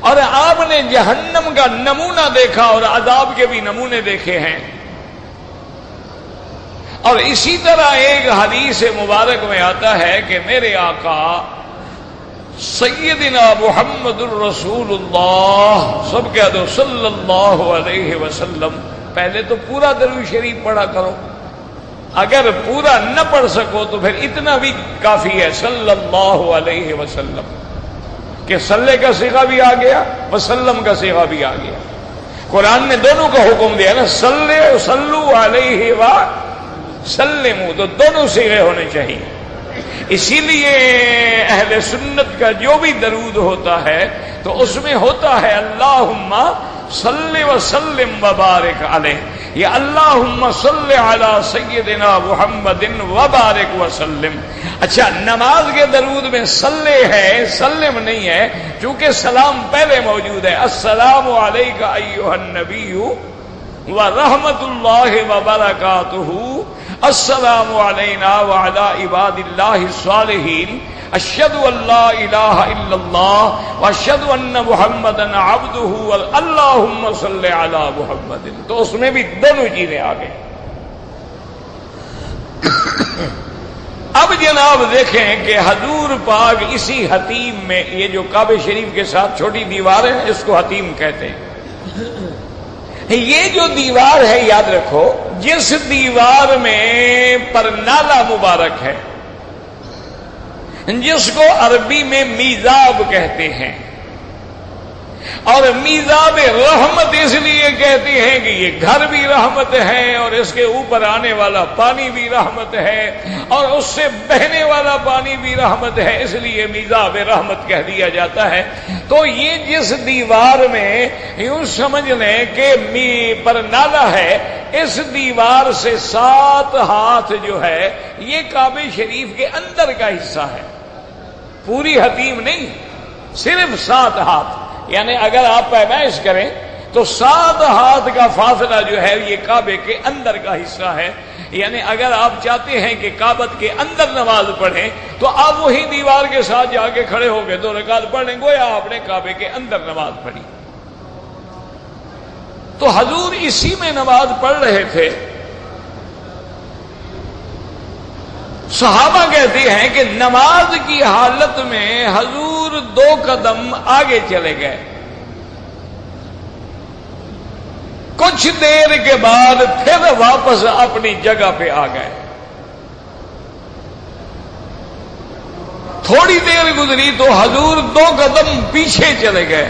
اور آپ نے جہنم کا نمونہ دیکھا اور عذاب کے بھی نمونے دیکھے ہیں۔ اور اسی طرح ایک حدیث مبارک میں آتا ہے کہ میرے آقا سیدنا محمد الرسول اللہ، سب کہہ دو صلی اللہ علیہ وسلم۔ پہلے تو پورا درود شریف پڑھا کرو، اگر پورا نہ پڑھ سکو تو پھر اتنا بھی کافی ہے، صلی اللہ علیہ وسلم، کہ صلی کا صیغہ بھی آ گیا، وسلم کا صیغہ بھی آ گیا۔ قرآن نے دونوں کا حکم دیا نا، صلو علیہ وسلموا، تو دونوں صیغے ہونے چاہیے۔ اسی لیے اہل سنت کا جو بھی درود ہوتا ہے تو اس میں ہوتا ہے اللہم صلی وسلم وبارک علیہ، یا اللہم صلی علی سیدنا محمد وبارک وسلم۔ اچھا، نماز کے درود میں صلی ہے، سلم نہیں ہے، چونکہ سلام پہلے موجود ہے، السلام علیک ایھا النبی ورحمۃ اللہ وبرکاتہ، السلام علینا وعلی عباد اللہ الصالحین۔ اشہد ان لا الہ الا اللہ واشہد ان محمدا عبدہ اللہم صلی علی محمد، تو اس میں بھی دونوں چیزیں آ گئیں۔ اب جناب دیکھیں کہ حضور پاک اسی حتیم میں، یہ جو کعبہ شریف کے ساتھ چھوٹی دیوار ہے اس کو حتیم کہتے ہیں۔ یہ جو دیوار ہے یاد رکھو، جس دیوار میں پر نالا مبارک ہے، جس کو عربی میں میزاب کہتے ہیں، اور میزاب رحمت اس لیے کہتے ہیں کہ یہ گھر بھی رحمت ہے اور اس کے اوپر آنے والا پانی بھی رحمت ہے اور اس سے بہنے والا پانی بھی رحمت ہے، اس لیے میزاب رحمت کہہ دیا جاتا ہے۔ تو یہ جس دیوار میں یوں سمجھ لیں کہ پر نالا ہے، اس دیوار سے 7 ہاتھ جو ہے یہ کعبہ شریف کے اندر کا حصہ ہے، پوری حتیم نہیں، صرف 7 ہاتھ، یعنی اگر آپ پیمائش کریں تو 7 ہاتھ کا فاصلہ جو ہے یہ کعبے کے اندر کا حصہ ہے۔ یعنی اگر آپ چاہتے ہیں کہ کعبت کے اندر نماز پڑھیں تو آپ وہی دیوار کے ساتھ جا کے کھڑے ہو گئے 2 رکعت پڑھ لیں، گویا آپ نے کعبے کے اندر نماز پڑھی۔ تو حضور اسی میں نماز پڑھ رہے تھے۔ صحابہ کہتے ہیں کہ نماز کی حالت میں حضور 2 قدم آگے چلے گئے، کچھ دیر کے بعد پھر واپس اپنی جگہ پہ آ گئے، تھوڑی دیر گزری تو حضور 2 قدم پیچھے چلے گئے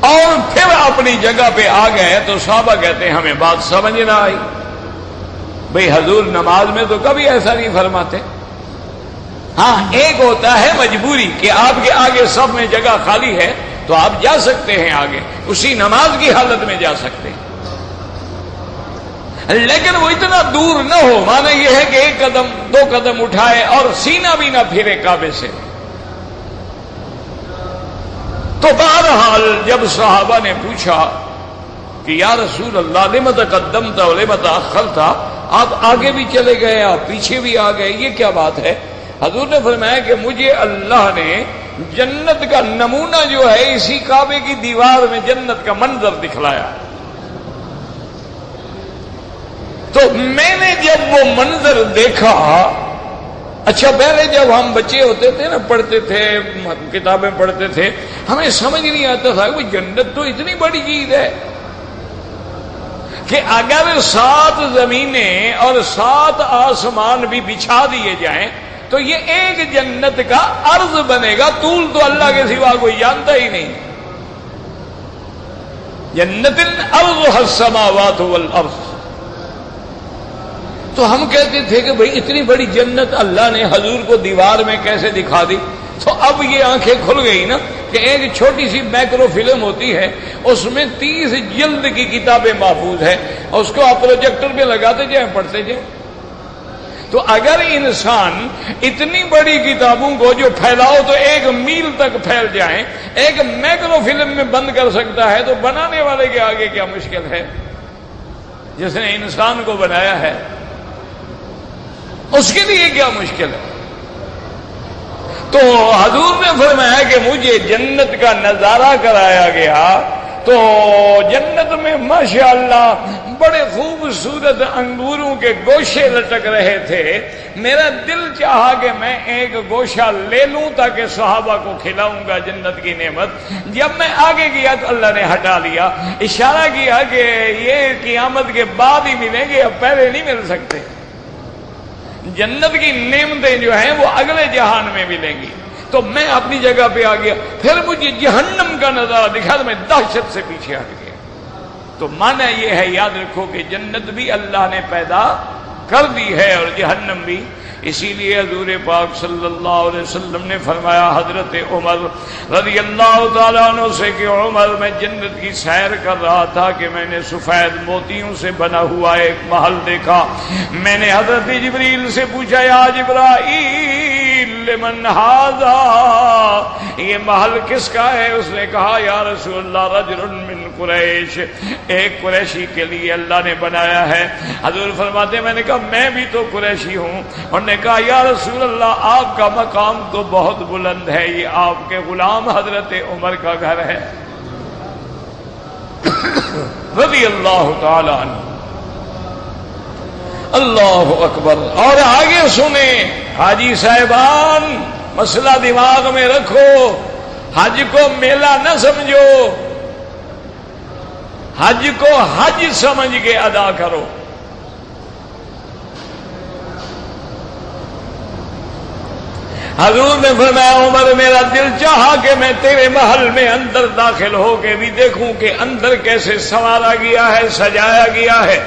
اور پھر اپنی جگہ پہ آ گئے۔ تو صحابہ کہتے ہیں ہمیں بات سمجھ نہ آئی، بھئی حضور نماز میں تو کبھی ایسا نہیں فرماتے۔ ہاں ایک ہوتا ہے مجبوری کہ آپ کے آگے سب میں جگہ خالی ہے تو آپ جا سکتے ہیں آگے، اسی نماز کی حالت میں جا سکتے ہیں، لیکن وہ اتنا دور نہ ہو، معنی یہ ہے کہ 1 قدم 2 قدم اٹھائے اور سینہ بھی نہ پھرے کعبے سے۔ تو بہرحال جب صحابہ نے پوچھا کہ یا رسول اللہ لم تقدمت ولم تأخرت، آپ آگے بھی چلے گئے آپ پیچھے بھی آ گئے، یہ کیا بات ہے؟ حضور نے فرمایا کہ مجھے اللہ نے جنت کا نمونہ جو ہے اسی کعبے کی دیوار میں جنت کا منظر دکھلایا، تو میں نے جب وہ منظر دیکھا، اچھا پہلے جب ہم بچے ہوتے تھے نا، پڑھتے تھے کتابیں پڑھتے تھے، ہمیں سمجھ نہیں آتا تھا کہ جنت تو اتنی بڑی چیز ہے کہ اگر 7 زمینیں اور 7 آسمان بھی بچھا دیے جائیں تو یہ ایک جنت کا عرض بنے گا، طول تو اللہ کے سوا کوئی جانتا ہی نہیں۔ جنت عرضها السماوات والارض، تو ہم کہتے تھے کہ بھئی اتنی بڑی جنت اللہ نے حضور کو دیوار میں کیسے دکھا دی؟ تو اب یہ آنکھیں کھل گئی نا کہ ایک چھوٹی سی مائکرو فلم ہوتی ہے، اس میں 30 جلد کی کتابیں محفوظ ہیں، اس کو آپ پروجیکٹر پہ لگاتے جائیں پڑھتے جائیں۔ تو اگر انسان اتنی بڑی کتابوں کو جو پھیلاؤ تو 1 میل تک پھیل جائیں، ایک مائکرو فلم میں بند کر سکتا ہے، تو بنانے والے کے آگے کیا مشکل ہے؟ جس نے انسان کو بنایا ہے اس کے لیے کیا مشکل ہے؟ تو حضور نے فرمایا کہ مجھے جنت کا نظارہ کرایا گیا، تو جنت میں ماشاءاللہ بڑے خوبصورت انگوروں کے گوشے لٹک رہے تھے۔ میرا دل چاہا کہ میں ایک گوشہ لے لوں تاکہ صحابہ کو کھلاؤں گا جنت کی نعمت۔ جب میں آگے گیا تو اللہ نے ہٹا لیا، اشارہ کیا کہ یہ قیامت کے بعد ہی ملیں گے، اب پہلے نہیں مل سکتے۔ جنت کی نعمتیں جو ہیں وہ اگلے جہان میں ملیں گی۔ تو میں اپنی جگہ پہ آ گیا، پھر مجھے جہنم کا نظارہ دکھا تو میں دہشت سے پیچھے ہٹ گیا۔ تو معنی یہ ہے، یاد رکھو کہ جنت بھی اللہ نے پیدا کر دی ہے اور جہنم بھی۔ اسی لیے حضور پاک صلی اللہ علیہ وسلم نے فرمایا حضرت عمر رضی اللہ تعالیٰ عنہ سے کہ عمر میں جنت کی سیر کر رہا تھا کہ میں نے سفید موتیوں سے بنا ہوا ایک محل دیکھا۔ میں نے حضرت جبریل سے پوچھا یا جبرائیل لمن ھذا، یہ محل کس کا ہے؟ اس نے کہا یا رسول اللہ رجل من قریش، ایک قریشی کے لیے اللہ نے بنایا ہے۔ حضور فرماتے ہیں میں نے کہا میں بھی تو قریشی ہوں۔ انہوں نے کہا یا رسول اللہ آپ کا مقام تو بہت بلند ہے، یہ آپ کے غلام حضرت عمر کا گھر ہے رضی اللہ تعالی عنہ۔ اللہ اکبر۔ اور آگے سنیں حاجی صاحبان، مسئلہ دماغ میں رکھو، حج کو میلہ نہ سمجھو، حج کو حج سمجھ کے ادا کرو۔ حضور نے فرمایا عمر میرا دل چاہا کہ میں تیرے محل میں اندر داخل ہو کے بھی دیکھوں کہ اندر کیسے سنوارا گیا ہے، سجایا گیا ہے،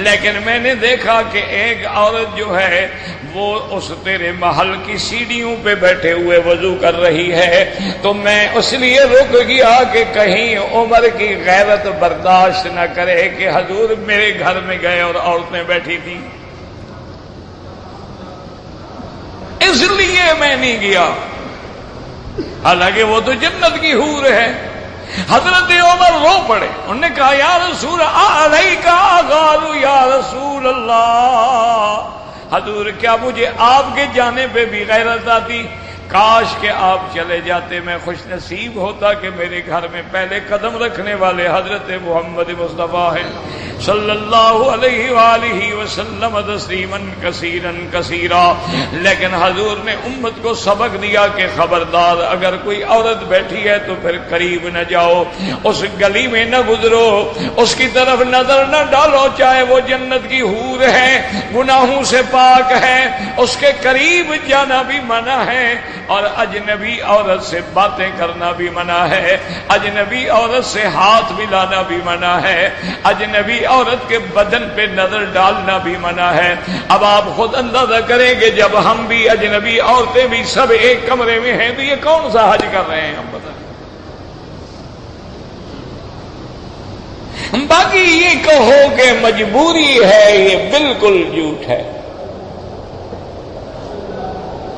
لیکن میں نے دیکھا کہ ایک عورت جو ہے وہ اس تیرے محل کی سیڑھیوں پہ بیٹھے ہوئے وضو کر رہی ہے، تو میں اس لیے رک گیا کہ کہیں عمر کی غیرت برداشت نہ کرے کہ حضور میرے گھر میں گئے اور عورتیں بیٹھی تھیں، اس لیے میں نہیں گیا، حالانکہ وہ تو جنت کی حور ہے۔ حضرت عمر رو پڑے، انہوں نے کہا یا رسول علیک قالوا یا رسول اللہ، حضور کیا مجھے آپ کے جانے پہ بھی غیرت آتی؟ کاش کہ آپ چلے جاتے، میں خوش نصیب ہوتا کہ میرے گھر میں پہلے قدم رکھنے والے حضرت محمد مصطفیٰ ہیں صلی اللہ علیہ وآلہ وسلم تسلیما کثیرا کثیرا۔ لیکن حضور نے امت کو سبق دیا کہ خبردار اگر کوئی عورت بیٹھی ہے تو پھر قریب نہ جاؤ، اس گلی میں نہ گزرو، اس کی طرف نظر نہ ڈالو، چاہے وہ جنت کی حور ہے، گناہوں سے پاک ہے، اس کے قریب جانا بھی منع ہے، اور اجنبی عورت سے باتیں کرنا بھی منع ہے، اجنبی عورت سے ہاتھ ملانا بھی منع ہے، اجنبی عورت کے بدن پہ نظر ڈالنا بھی منع ہے۔ اب آپ خود اندازہ کریں کہ جب ہم بھی اجنبی عورتیں بھی سب ایک کمرے میں ہیں تو یہ کون سا حج کر رہے ہیں ہم بتائیں۔ باقی یہ کہو کہ مجبوری ہے، یہ بالکل جھوٹ ہے،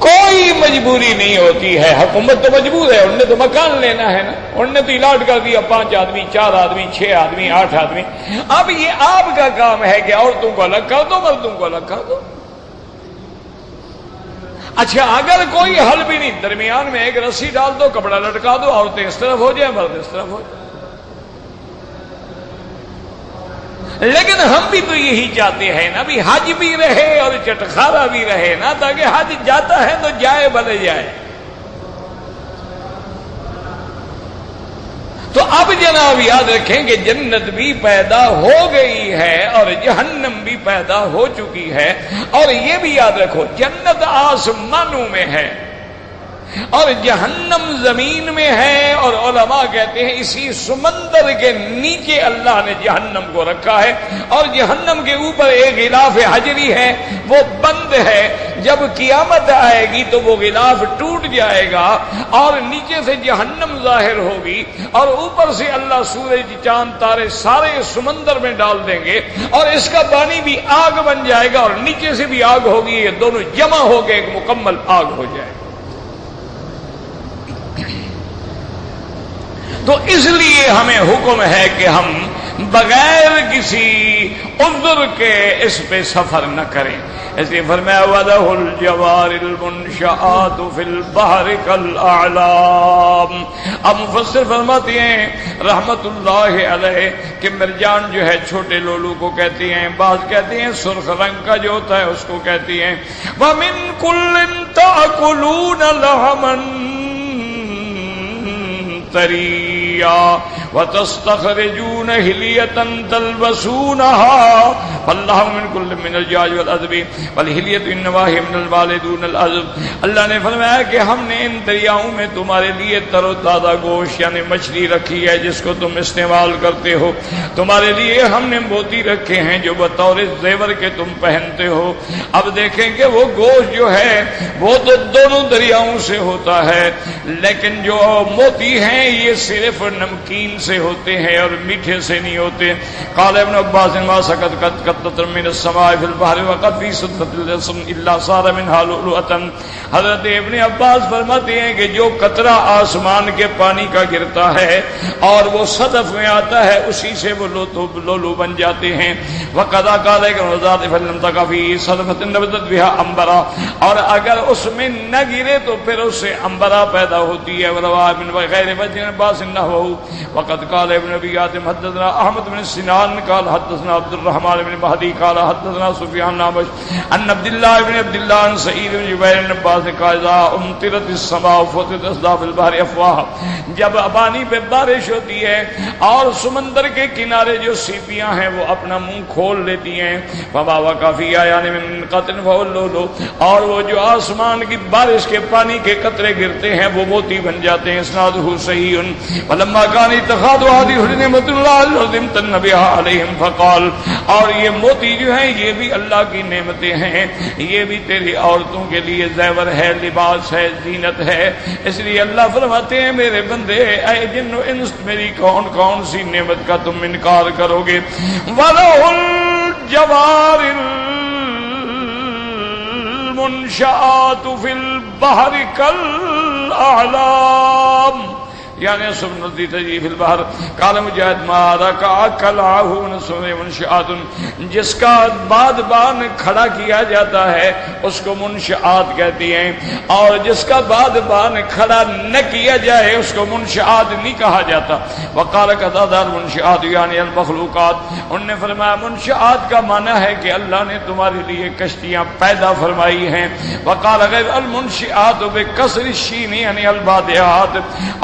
کوئی مجبوری نہیں ہوتی ہے۔ حکومت تو مجبور ہے، انہوں نے تو مکان لینا ہے نا، انہوں نے تو الاٹ کر دیا 5 آدمی 4 آدمی 6 آدمی 8 آدمی۔ اب یہ آپ کا کام ہے کہ عورتوں کو الگ کر دو، مردوں کو الگ کر دو۔ اچھا اگر کوئی حل بھی نہیں، درمیان میں ایک رسی ڈال دو، کپڑا لٹکا دو، عورتیں اس طرف ہو جائیں، مرد اس طرف ہو جائیں۔ لیکن ہم بھی تو یہی چاہتے ہیں نا بھی حج بھی رہے اور چٹخارا بھی رہے نا، تاکہ حج جاتا ہے تو جائے بھلے جائے۔ تو اب جناب یاد رکھیں کہ جنت بھی پیدا ہو گئی ہے اور جہنم بھی پیدا ہو چکی ہے، اور یہ بھی یاد رکھو جنت آسمانوں میں ہے اور جہنم زمین میں ہے، اور علماء کہتے ہیں اسی سمندر کے نیچے اللہ نے جہنم کو رکھا ہے، اور جہنم کے اوپر ایک غلاف حجری ہے وہ بند ہے، جب قیامت آئے گی تو وہ غلاف ٹوٹ جائے گا اور نیچے سے جہنم ظاہر ہوگی، اور اوپر سے اللہ سورج چاند تارے سارے سمندر میں ڈال دیں گے، اور اس کا پانی بھی آگ بن جائے گا اور نیچے سے بھی آگ ہوگی، یہ دونوں جمع ہو کے ایک مکمل آگ ہو جائے گا۔ تو اس لیے ہمیں حکم ہے کہ ہم بغیر کسی عذر کے اس پہ سفر نہ کریں، اس لیے فرمایا وَلَهُ الْجَوَارِ الْمُنْشَآتُ فِي الْبَحْرِ كَالْأَعْلَامِ۔ اب مفسر فرماتے ہیں رحمت اللہ علیہ کہ مرجان جو ہے چھوٹے لولو کو کہتے ہیں، بعض کہتے ہیں سرخ رنگ کا جو ہوتا ہے اس کو کہتی ہیں۔ وَمِن كُلٍّ تَأْكُلُونَ لَحْمًا طريا وتستخرجون حلية تلبسونها فالله من كل من الجاج والعذب والحلية النواهي من البال دون العذب۔ اللہ نے فرمایا کہ ہم نے ان دریاؤں میں تمہارے لیے تر و تازہ گوشت یعنی مچھلی رکھی ہے جس کو تم استعمال کرتے ہو، تمہارے لیے ہم نے موتی رکھے ہیں جو بطور زیور کے تم پہنتے ہو۔ اب دیکھیں کہ وہ گوشت جو ہے وہ تو دونوں دریاؤں سے ہوتا ہے، لیکن جو موتی ہیں یہ صرف نمکین سے ہوتے ہیں اور میٹھے سے نہیں ہوتے. قال ابن عباس ما سقط قطرة من السماء في البحر وقد في سدرة الجسم الا صار منها لؤلؤة. حضرت ابن عباس فرماتے ہیں کہ جو قطرہ آسمان کے پانی کا گرتا ہے اور وہ صدف میں آتا ہے اسی سے وہ لولو بن جاتے ہیں. وقد قال کہ وزاد فلم تکفی صدفۃ نبتت بها عنبرا, اور اگر اس میں نہ گرے تو پھر اس سے عنبرا پیدا ہوتی ہے. وروا من غیر وجه عباس انه وقد قال ابن ابي حاتم حدثنا احمد بن سنان قال حدثنا عبد الرحمن بن مهدي قال حدثنا سفيان نامش ان عبد الله بن عبد الله عن سعيد بن جبير بن عباس قال اذا امطرت السماء فتحت اسداف البحر افواها, جب پانی پہ بارش ہوتی ہے اور سمندر کے کنارے جو سیپیاں ہیں وہ اپنا منہ کھول لیتی ہیں. فما وقع في يعني من قطر فولولو, اور وہ جو آسمان کی بارش کے پانی کے قطرے گرتے ہیں وہ موتی بن جاتے ہیں. اسنادہ صحیح. ولما كان اتخاذ هذه نعمت الله العظيم تنبها عليهم فقال, اور یہ موتی جو ہیں یہ بھی اللہ کی نعمتیں ہیں, یہ بھی تیری عورتوں کے لیے زیور ہے, لباس ہے, زینت ہے. اس لیے اللہ فرماتے ہیں میرے بندے اے جن و انس میری کون کون سی نعمت کا تم انکار کرو گے. وَلَهُ الْجَوَارِ الْمُنْشَآتُ فِي الْبَحْرِ كَالْأَعْلَامِ, یعنی سبنتی تجریف البحر. قال مجاہد ما رکع کلعہ نسون منشآت, جس کا بادبان کھڑا کیا جاتا ہے اس کو منشآت کہتی ہیں, اور جس کا بادبان کھڑا نہ کیا جائے اس کو منشآت نہیں کہا جاتا. وقال قتادہ المنشآت یعنی المخلوقات, انہوں نے فرمایا منشآت کا معنی ہے کہ اللہ نے تمہارے لیے کشتیاں پیدا فرمائی ہیں. وقال غیر المنشآت بکسر الشین یعنی البادیات,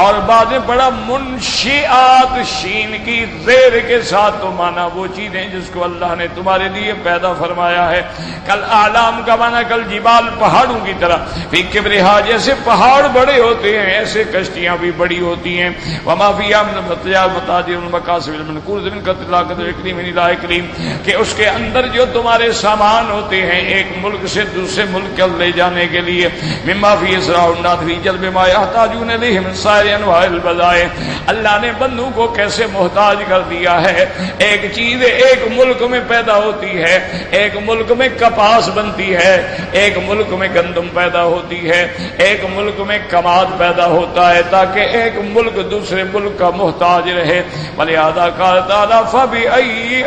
اور بعد نے بڑا منشیات شین کی زیر کے ساتھ تو مانا وہ چیزیں جس کو اللہ نے تمہارے لیے پیدا فرمایا ہے. کل اعلام کا مانا کل جبال پہاڑوں کی طرح, فی کبرہا جیسے پہاڑ بڑے ہوتے ہیں ایسے کشتیاں بھی بڑی ہوتی ہیں. وما فیہا من المتاع متاجر المقاصد المنقوذ من قتل لا قتل اکریم الى اکریم, کہ اس کے اندر جو تمہارے سامان ہوتے ہیں ایک ملک سے دوسرے ملک کو لے جانے کے لیے. مما فی اسراء الناس فی جلب ما یحتاجون الیہ من سائر انواع البضائع, اللہ نے بندوں کو کیسے محتاج کر دیا ہے. ایک چیز ایک ملک میں پیدا ہوتی ہے, ایک ملک میں کپاس بنتی ہے, ایک ملک میں گندم پیدا ہوتی ہے, ایک ملک میں کماد پیدا ہوتا ہے تاکہ ایک ملک دوسرے ملک کا محتاج رہے. ولہذا قال تعالی فبأي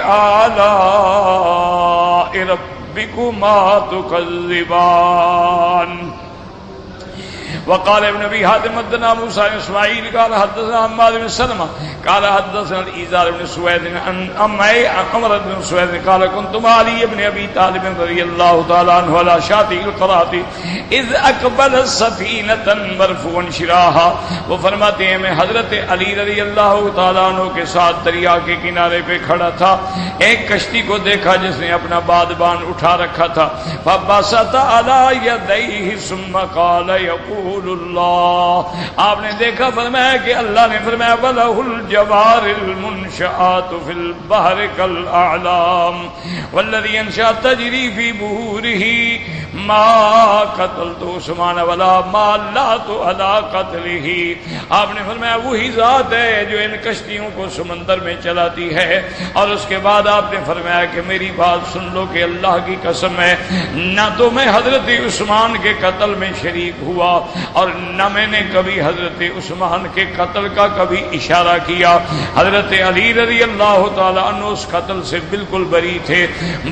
آلاء ربكما تكذبان. وقال ابن ابي حاتم حدثنا موسى بن اسماعيل قال حدثنا حماد بن سلمة قال حدثنا الإيزار بن سويد عن عمر بن سويد قال كنت مع علي بن ابي طالب رضي الله تعالى عنه على شاطئ القرات اذ اقبل سفينة مرفوعا شراها. وہ فرماتے ہیں میں حضرت علی رضی اللہ تعالیٰ عنہ کے ساتھ دریا کے کنارے پہ کھڑا تھا, ایک کشتی کو دیکھا جس نے اپنا بادبان اٹھا رکھا تھا. فبسط على يديه ثم قال يقول اللہ, آپ نے دیکھا فرمایا کہ اللہ نے فرمایا وَلَهُ الْجَوَارِ الْمُنْشَآتُ فِي الْبَحْرِ كَالْأَعْلَامِ وَالَّذِي أَنشَأَ تَجْرِي فِي بُحُورِهِ مَا قَتَلْتُ عُثْمَانَ وَلَا مَالَّتُ عَلَىٰ قَتْلِهِ. آپ نے فرمایا وہی ذات ہے جو ان کشتیوں کو سمندر میں چلاتی ہے. اور اس کے بعد آپ نے فرمایا کہ میری بات سن لو کہ اللہ کی قسم ہے نہ تو میں حضرت عثمان کے قتل میں شریک ہوا اور نہ میں نے کبھی حضرت عثمان کے قتل کا کبھی اشارہ کیا. حضرت علی رضی اللہ تعالیٰ عنہ اس قتل سے بالکل بری تھے,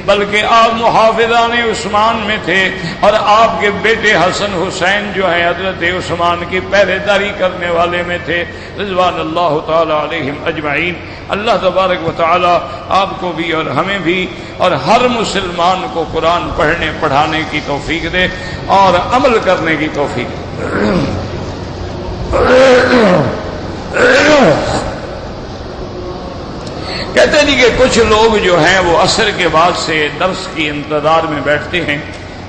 بلکہ آپ محافظان عثمان میں تھے اور آپ کے بیٹے حسن حسین جو ہیں حضرت عثمان کی پہرے داری کرنے والے میں تھے رضوان اللہ تعالیٰ علیہم اجمعین. اللہ تبارک و تعالیٰ آپ کو بھی اور ہمیں بھی اور ہر مسلمان کو قرآن پڑھنے پڑھانے کی توفیق دے اور عمل کرنے کی توفیق دے. کہتے ہیں کہ کچھ لوگ جو ہیں وہ عصر کے بعد سے درس کی انتظار میں بیٹھتے ہیں.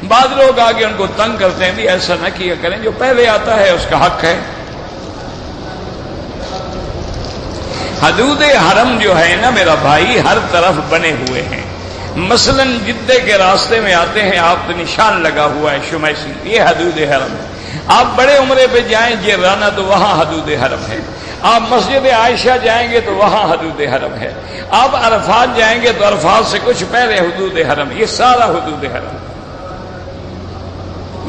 بعض لوگ آگے ان کو تنگ کرتے ہیں بھی ایسا نہ کیا کریں, جو پہلے آتا ہے اس کا حق ہے. حدود حرم جو ہے نا میرا بھائی ہر طرف بنے ہوئے ہیں. مثلا جدے کے راستے میں آتے ہیں آپ تو نشان لگا ہوا ہے شمیسی, یہ حدود حرم ہے. آپ بڑے عمرے پہ جائیں جیرانہ تو وہاں حدود حرم ہے. آپ مسجد عائشہ جائیں گے تو وہاں حدود حرم ہے، آپ عرفات جائیں گے تو عرفات سے کچھ پہلے حدود حرم، یہ سارا حدود حرم،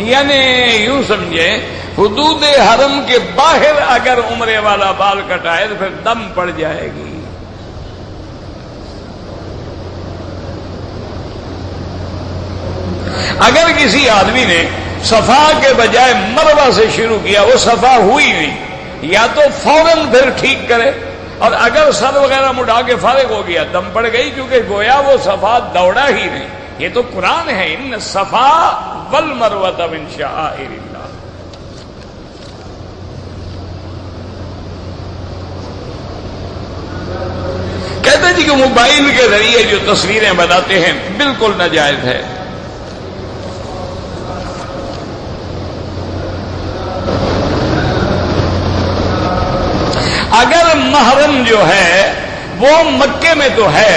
یعنی یوں سمجھیں حدود حرم کے باہر اگر عمرے والا بال کٹائے تو پھر دم پڑ جائے گی۔ اگر کسی آدمی نے صفا کے بجائے مروہ سے شروع کیا، وہ صفا ہوئی نہیں، یا تو فوراً پھر ٹھیک کرے، اور اگر سر وغیرہ مڑا کے فارغ ہو گیا دم پڑ گئی، کیونکہ گویا وہ صفا دوڑا ہی نہیں۔ یہ تو قرآن ہے، ان صفا والمروۃ من شعائر اللہ۔ کہتے جی کہ موبائل کے ذریعے جو تصویریں بناتے ہیں بالکل ناجائز ہے۔ اگر محرم جو ہے وہ مکے میں تو ہے،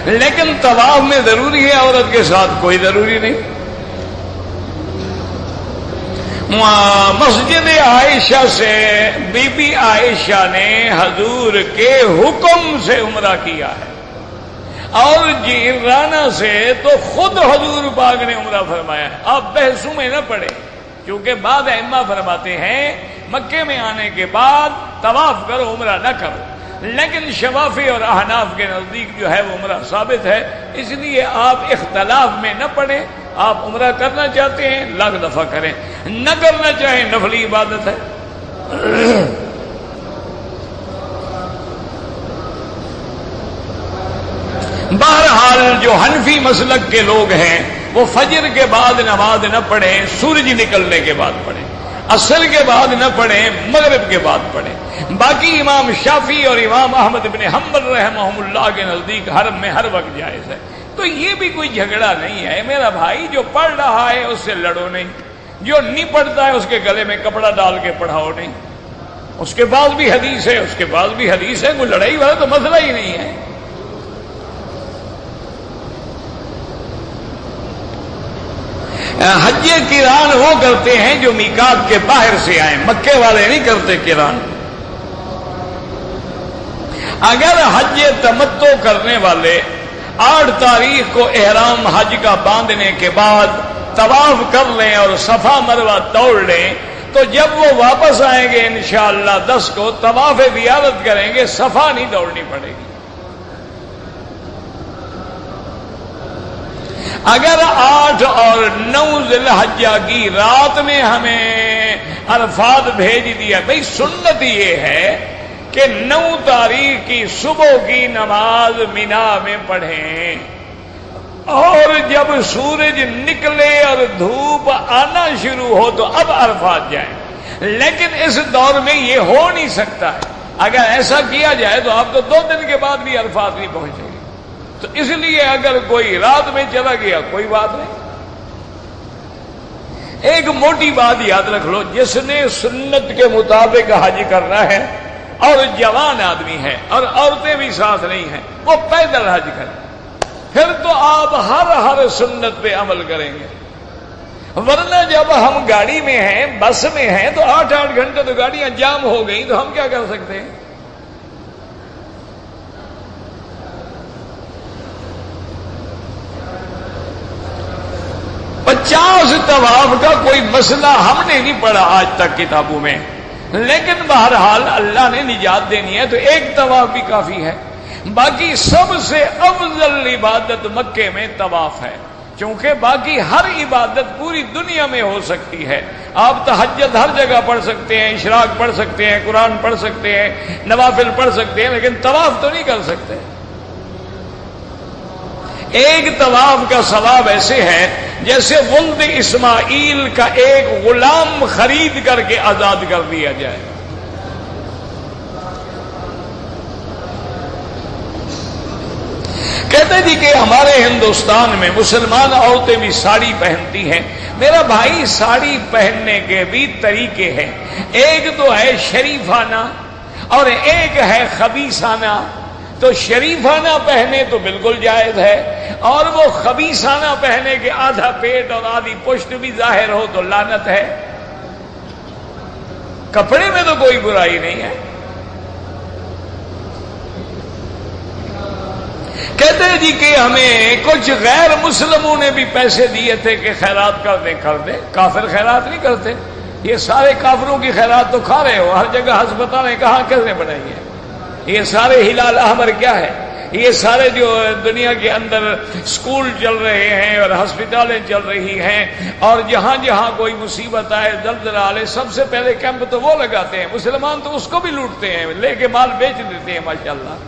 لیکن طواف میں ضروری ہے عورت کے ساتھ کوئی ضروری نہیں۔ مسجد عائشہ سے بی بی عائشہ نے حضور کے حکم سے عمرہ کیا ہے، اور جیرانہ سے تو خود حضور پاک نے عمرہ فرمایا ہے۔ آپ بحثوں میں نہ پڑے، کیونکہ بعض ائمہ فرماتے ہیں مکے میں آنے کے بعد طواف کرو عمرہ نہ کرو، لیکن شوافی اور احناف کے نزدیک جو ہے وہ عمرہ ثابت ہے، اس لیے آپ اختلاف میں نہ پڑیں۔ آپ عمرہ کرنا چاہتے ہیں لاکھ دفعہ کریں، نہ کرنا چاہیں نفلی عبادت ہے۔ بہرحال جو حنفی مسلک کے لوگ ہیں وہ فجر کے بعد نماز نہ پڑھیں، سورج نکلنے کے بعد پڑھیں، عصر کے بعد نہ پڑھیں، مغرب کے بعد پڑھیں۔ باقی امام شافعی اور امام احمد بن حنبل رحمہم اللہ کے نزدیک حرم میں ہر وقت جائز ہے۔ تو یہ بھی کوئی جھگڑا نہیں ہے میرا بھائی، جو پڑھ رہا ہے اس سے لڑو نہیں، جو نہیں پڑھتا ہے اس کے گلے میں کپڑا ڈال کے پڑھاؤ نہیں۔ اس کے پاس بھی حدیث ہے، اس کے پاس بھی حدیث ہے، کوئی لڑائی والا تو مسئلہ ہی نہیں ہے۔ حج قران وہ کرتے ہیں جو میقات کے باہر سے آئیں، مکے والے نہیں کرتے قران۔ اگر حج تمتع کرنے والے 8 تاریخ کو احرام حج کا باندھنے کے بعد طواف کر لیں اور صفا مروہ دوڑ لیں، تو جب وہ واپس آئیں گے انشاءاللہ 10 کو طواف زیارت کریں گے، صفا نہیں دوڑنی پڑے گی۔ اگر 8 اور 9 ذی الحجہ کی رات میں ہمیں عرفات بھیج دیا، بھئی سنت یہ ہے کہ 9 تاریخ کی صبح کی نماز مینا میں پڑھیں، اور جب سورج نکلے اور دھوپ آنا شروع ہو تو اب عرفات جائیں۔ لیکن اس دور میں یہ ہو نہیں سکتا ہے، اگر ایسا کیا جائے تو آپ تو 2 دن کے بعد بھی عرفات نہیں پہنچیں گے۔ تو اس لیے اگر کوئی رات میں چلا گیا کوئی بات نہیں۔ ایک موٹی بات یاد رکھ لو، جس نے سنت کے مطابق حج کرنا ہے اور جوان آدمی ہے اور عورتیں بھی ساتھ نہیں ہیں، وہ پیدل حج کریں، پھر تو آپ ہر سنت پہ عمل کریں گے۔ ورنہ جب ہم گاڑی میں ہیں، بس میں ہیں، تو 8 گھنٹے تو گاڑیاں جام ہو گئی، تو ہم کیا کر سکتے ہیں؟ طواف کا کوئی مسئلہ ہم نے نہیں پڑھا آج تک کتابوں میں، لیکن بہرحال اللہ نے نجات دینی ہے تو ایک طواف بھی کافی ہے۔ باقی سب سے افضل عبادت مکے میں طواف ہے، کیونکہ باقی ہر عبادت پوری دنیا میں ہو سکتی ہے۔ آپ تہجد ہر جگہ پڑھ سکتے ہیں، اشراق پڑھ سکتے ہیں، قرآن پڑھ سکتے ہیں، نوافل پڑھ سکتے ہیں، لیکن طواف تو نہیں کر سکتے۔ ایک طواف کا ثواب ایسے ہے جیسے ولد اسماعیل کا ایک غلام خرید کر کے آزاد کر دیا جائے۔ کہتے جی کہ ہمارے ہندوستان میں مسلمان عورتیں بھی ساڑی پہنتی ہیں۔ میرا بھائی ساڑی پہننے کے بھی طریقے ہیں، ایک تو ہے شریفانہ اور ایک ہے خبیثانہ۔ تو شریفانہ پہنے تو بالکل جائز ہے، اور وہ خبیثانہ پہنے کے آدھا پیٹ اور آدھی پشت بھی ظاہر ہو تو لعنت ہے۔ کپڑے میں تو کوئی برائی نہیں ہے، کہتے ہیں جی کہ ہمیں کچھ غیر مسلموں نے بھی پیسے دیے تھے کہ خیرات کر دیں. کافر خیرات نہیں کرتے. یہ سارے کافروں کی خیرات تو کھا رہے ہو. ہر جگہ ہسپتالیں کہاں کس نے بنائی ہیں؟ یہ سارے ہلال احمر کیا ہے؟ یہ سارے جو دنیا کے اندر سکول چل رہے ہیں اور ہسپتالیں چل رہی ہیں، اور جہاں جہاں کوئی مصیبت آئے، زلزلہ آئے، سب سے پہلے کیمپ تو وہ لگاتے ہیں. مسلمان تو اس کو بھی لوٹتے ہیں، لے کے مال بیچ دیتے ہیں. ماشاءاللہ.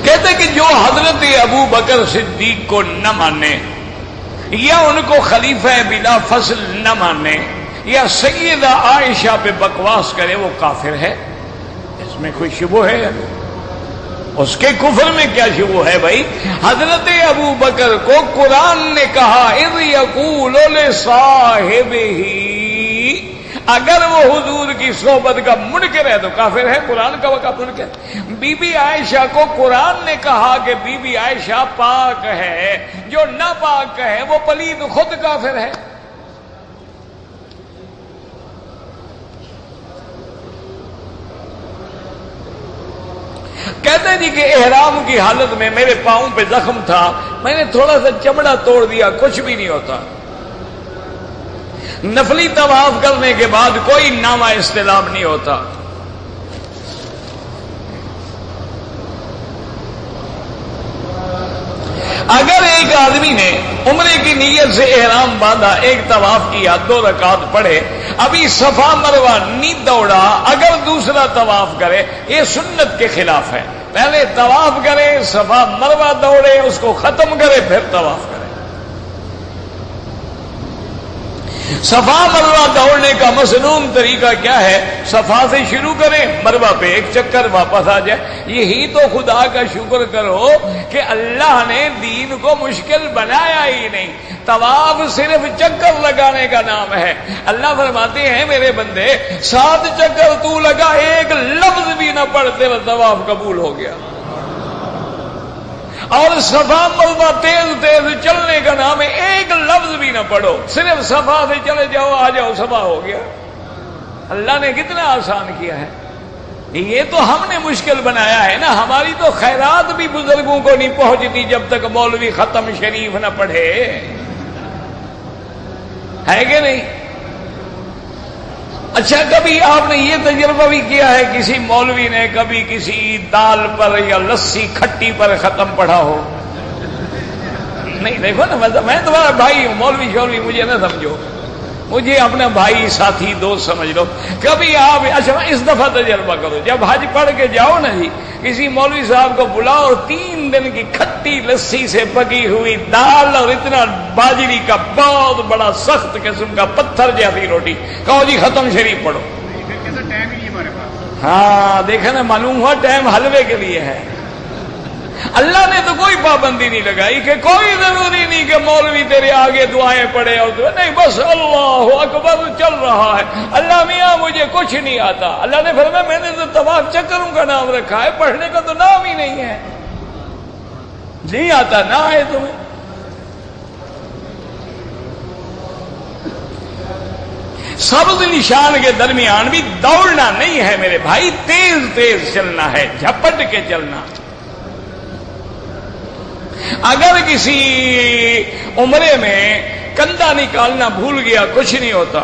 کہتے کہ جو حضرت ابو بکر صدیق کو نہ مانے، یا ان کو خلیفہ بلا فصل نہ مانے، یا سیدہ عائشہ پہ بکواس کرے، وہ کافر ہے. اس میں کوئی شبہ ہے؟ اس کے کفر میں کیا شبہ ہے بھائی؟ حضرت ابو بکر کو قرآن نے کہا اذ یقول لصاحبہ، اگر وہ حضور کی صحبت کا منکر ہے تو کافر ہے. قرآن کا منکر. بی بی عائشہ کو قرآن نے کہا کہ بی بی عائشہ پاک ہے، جو نہ پاک ہے وہ پلید خود کافر ہے. کہتے ہیں جی کہ احرام کی حالت میں میرے پاؤں پہ زخم تھا، میں نے تھوڑا سا چمڑا توڑ دیا، کچھ بھی نہیں ہوتا. نفلی طواف کرنے کے بعد کوئی نامہ استلام نہیں ہوتا. اگر ایک آدمی نے عمرے کی نیت سے احرام باندھا، ایک طواف کیا، 2 رکعت پڑھے، ابھی صفا مروہ نہیں دوڑا، اگر دوسرا طواف کرے یہ سنت کے خلاف ہے. پہلے طواف کرے، صفا مروہ دوڑے، اس کو ختم کرے، پھر طواف کرے. صفا مروہ دوڑنے کا مسنون طریقہ کیا ہے؟ صفا سے شروع کریں، مروہ پہ ایک چکر واپس آ جائے. یہی تو خدا کا شکر کرو کہ اللہ نے دین کو مشکل بنایا ہی نہیں. طواف صرف چکر لگانے کا نام ہے. اللہ فرماتے ہیں میرے بندے 7 چکر تو لگا، ایک لفظ بھی نہ پڑھ، تیرا طواف قبول ہو گیا. اور صفا مروہ تیز تیز چلنے کا نام ہے، ایک لفظ بھی نہ پڑھو، صرف صفا سے چلے جاؤ، آ جاؤ، صفا ہو گیا. اللہ نے کتنا آسان کیا ہے. یہ تو ہم نے مشکل بنایا ہے نا. ہماری تو خیرات بھی بزرگوں کو نہیں پہنچتی جب تک مولوی ختم شریف نہ پڑھے، ہے کہ نہیں؟ اچھا، کبھی آپ نے یہ تجربہ بھی کیا ہے کسی مولوی نے کبھی کسی دال پر یا لسی کھٹی پر ختم پڑھا ہو؟ نہیں. دیکھو نا، میں تمہارا بھائی ہوں، مولوی شولوی مجھے نہ سمجھو، مجھے اپنا بھائی ساتھی دوست سمجھ لو. کبھی آپ اچھا اس دفعہ تجربہ کرو، جب حج پڑھ کے جاؤ نا جی، کسی مولوی صاحب کو بلاؤ اور 3 دن کی کھٹی لسی سے پکی ہوئی دال اور اتنا باجری کا بہت بڑا سخت قسم کا پتھر جیسی روٹی، کہو جی ختم شریف پڑھو. ہاں دیکھا نا، معلوم ہوا ٹائم حلوے کے لیے ہے. اللہ نے تو کوئی پابندی نہیں لگائی کہ کوئی ضروری نہیں کہ مولوی تیرے آگے دعائیں پڑھے، اور نہیں، بس اللہ اکبر چل رہا ہے. اللہ میاں مجھے کچھ نہیں آتا. اللہ نے فرمایا میں نے تو طواف چکروں کا نام رکھا ہے، پڑھنے کا تو نام ہی نہیں ہے. نہیں آتا نہ آئے تمہیں. سبز نشان کے درمیان بھی دوڑنا نہیں ہے میرے بھائی، تیز تیز چلنا ہے، جھپٹ کے چلنا. اگر کسی عمرے میں کندھا نکالنا بھول گیا، کچھ نہیں ہوتا.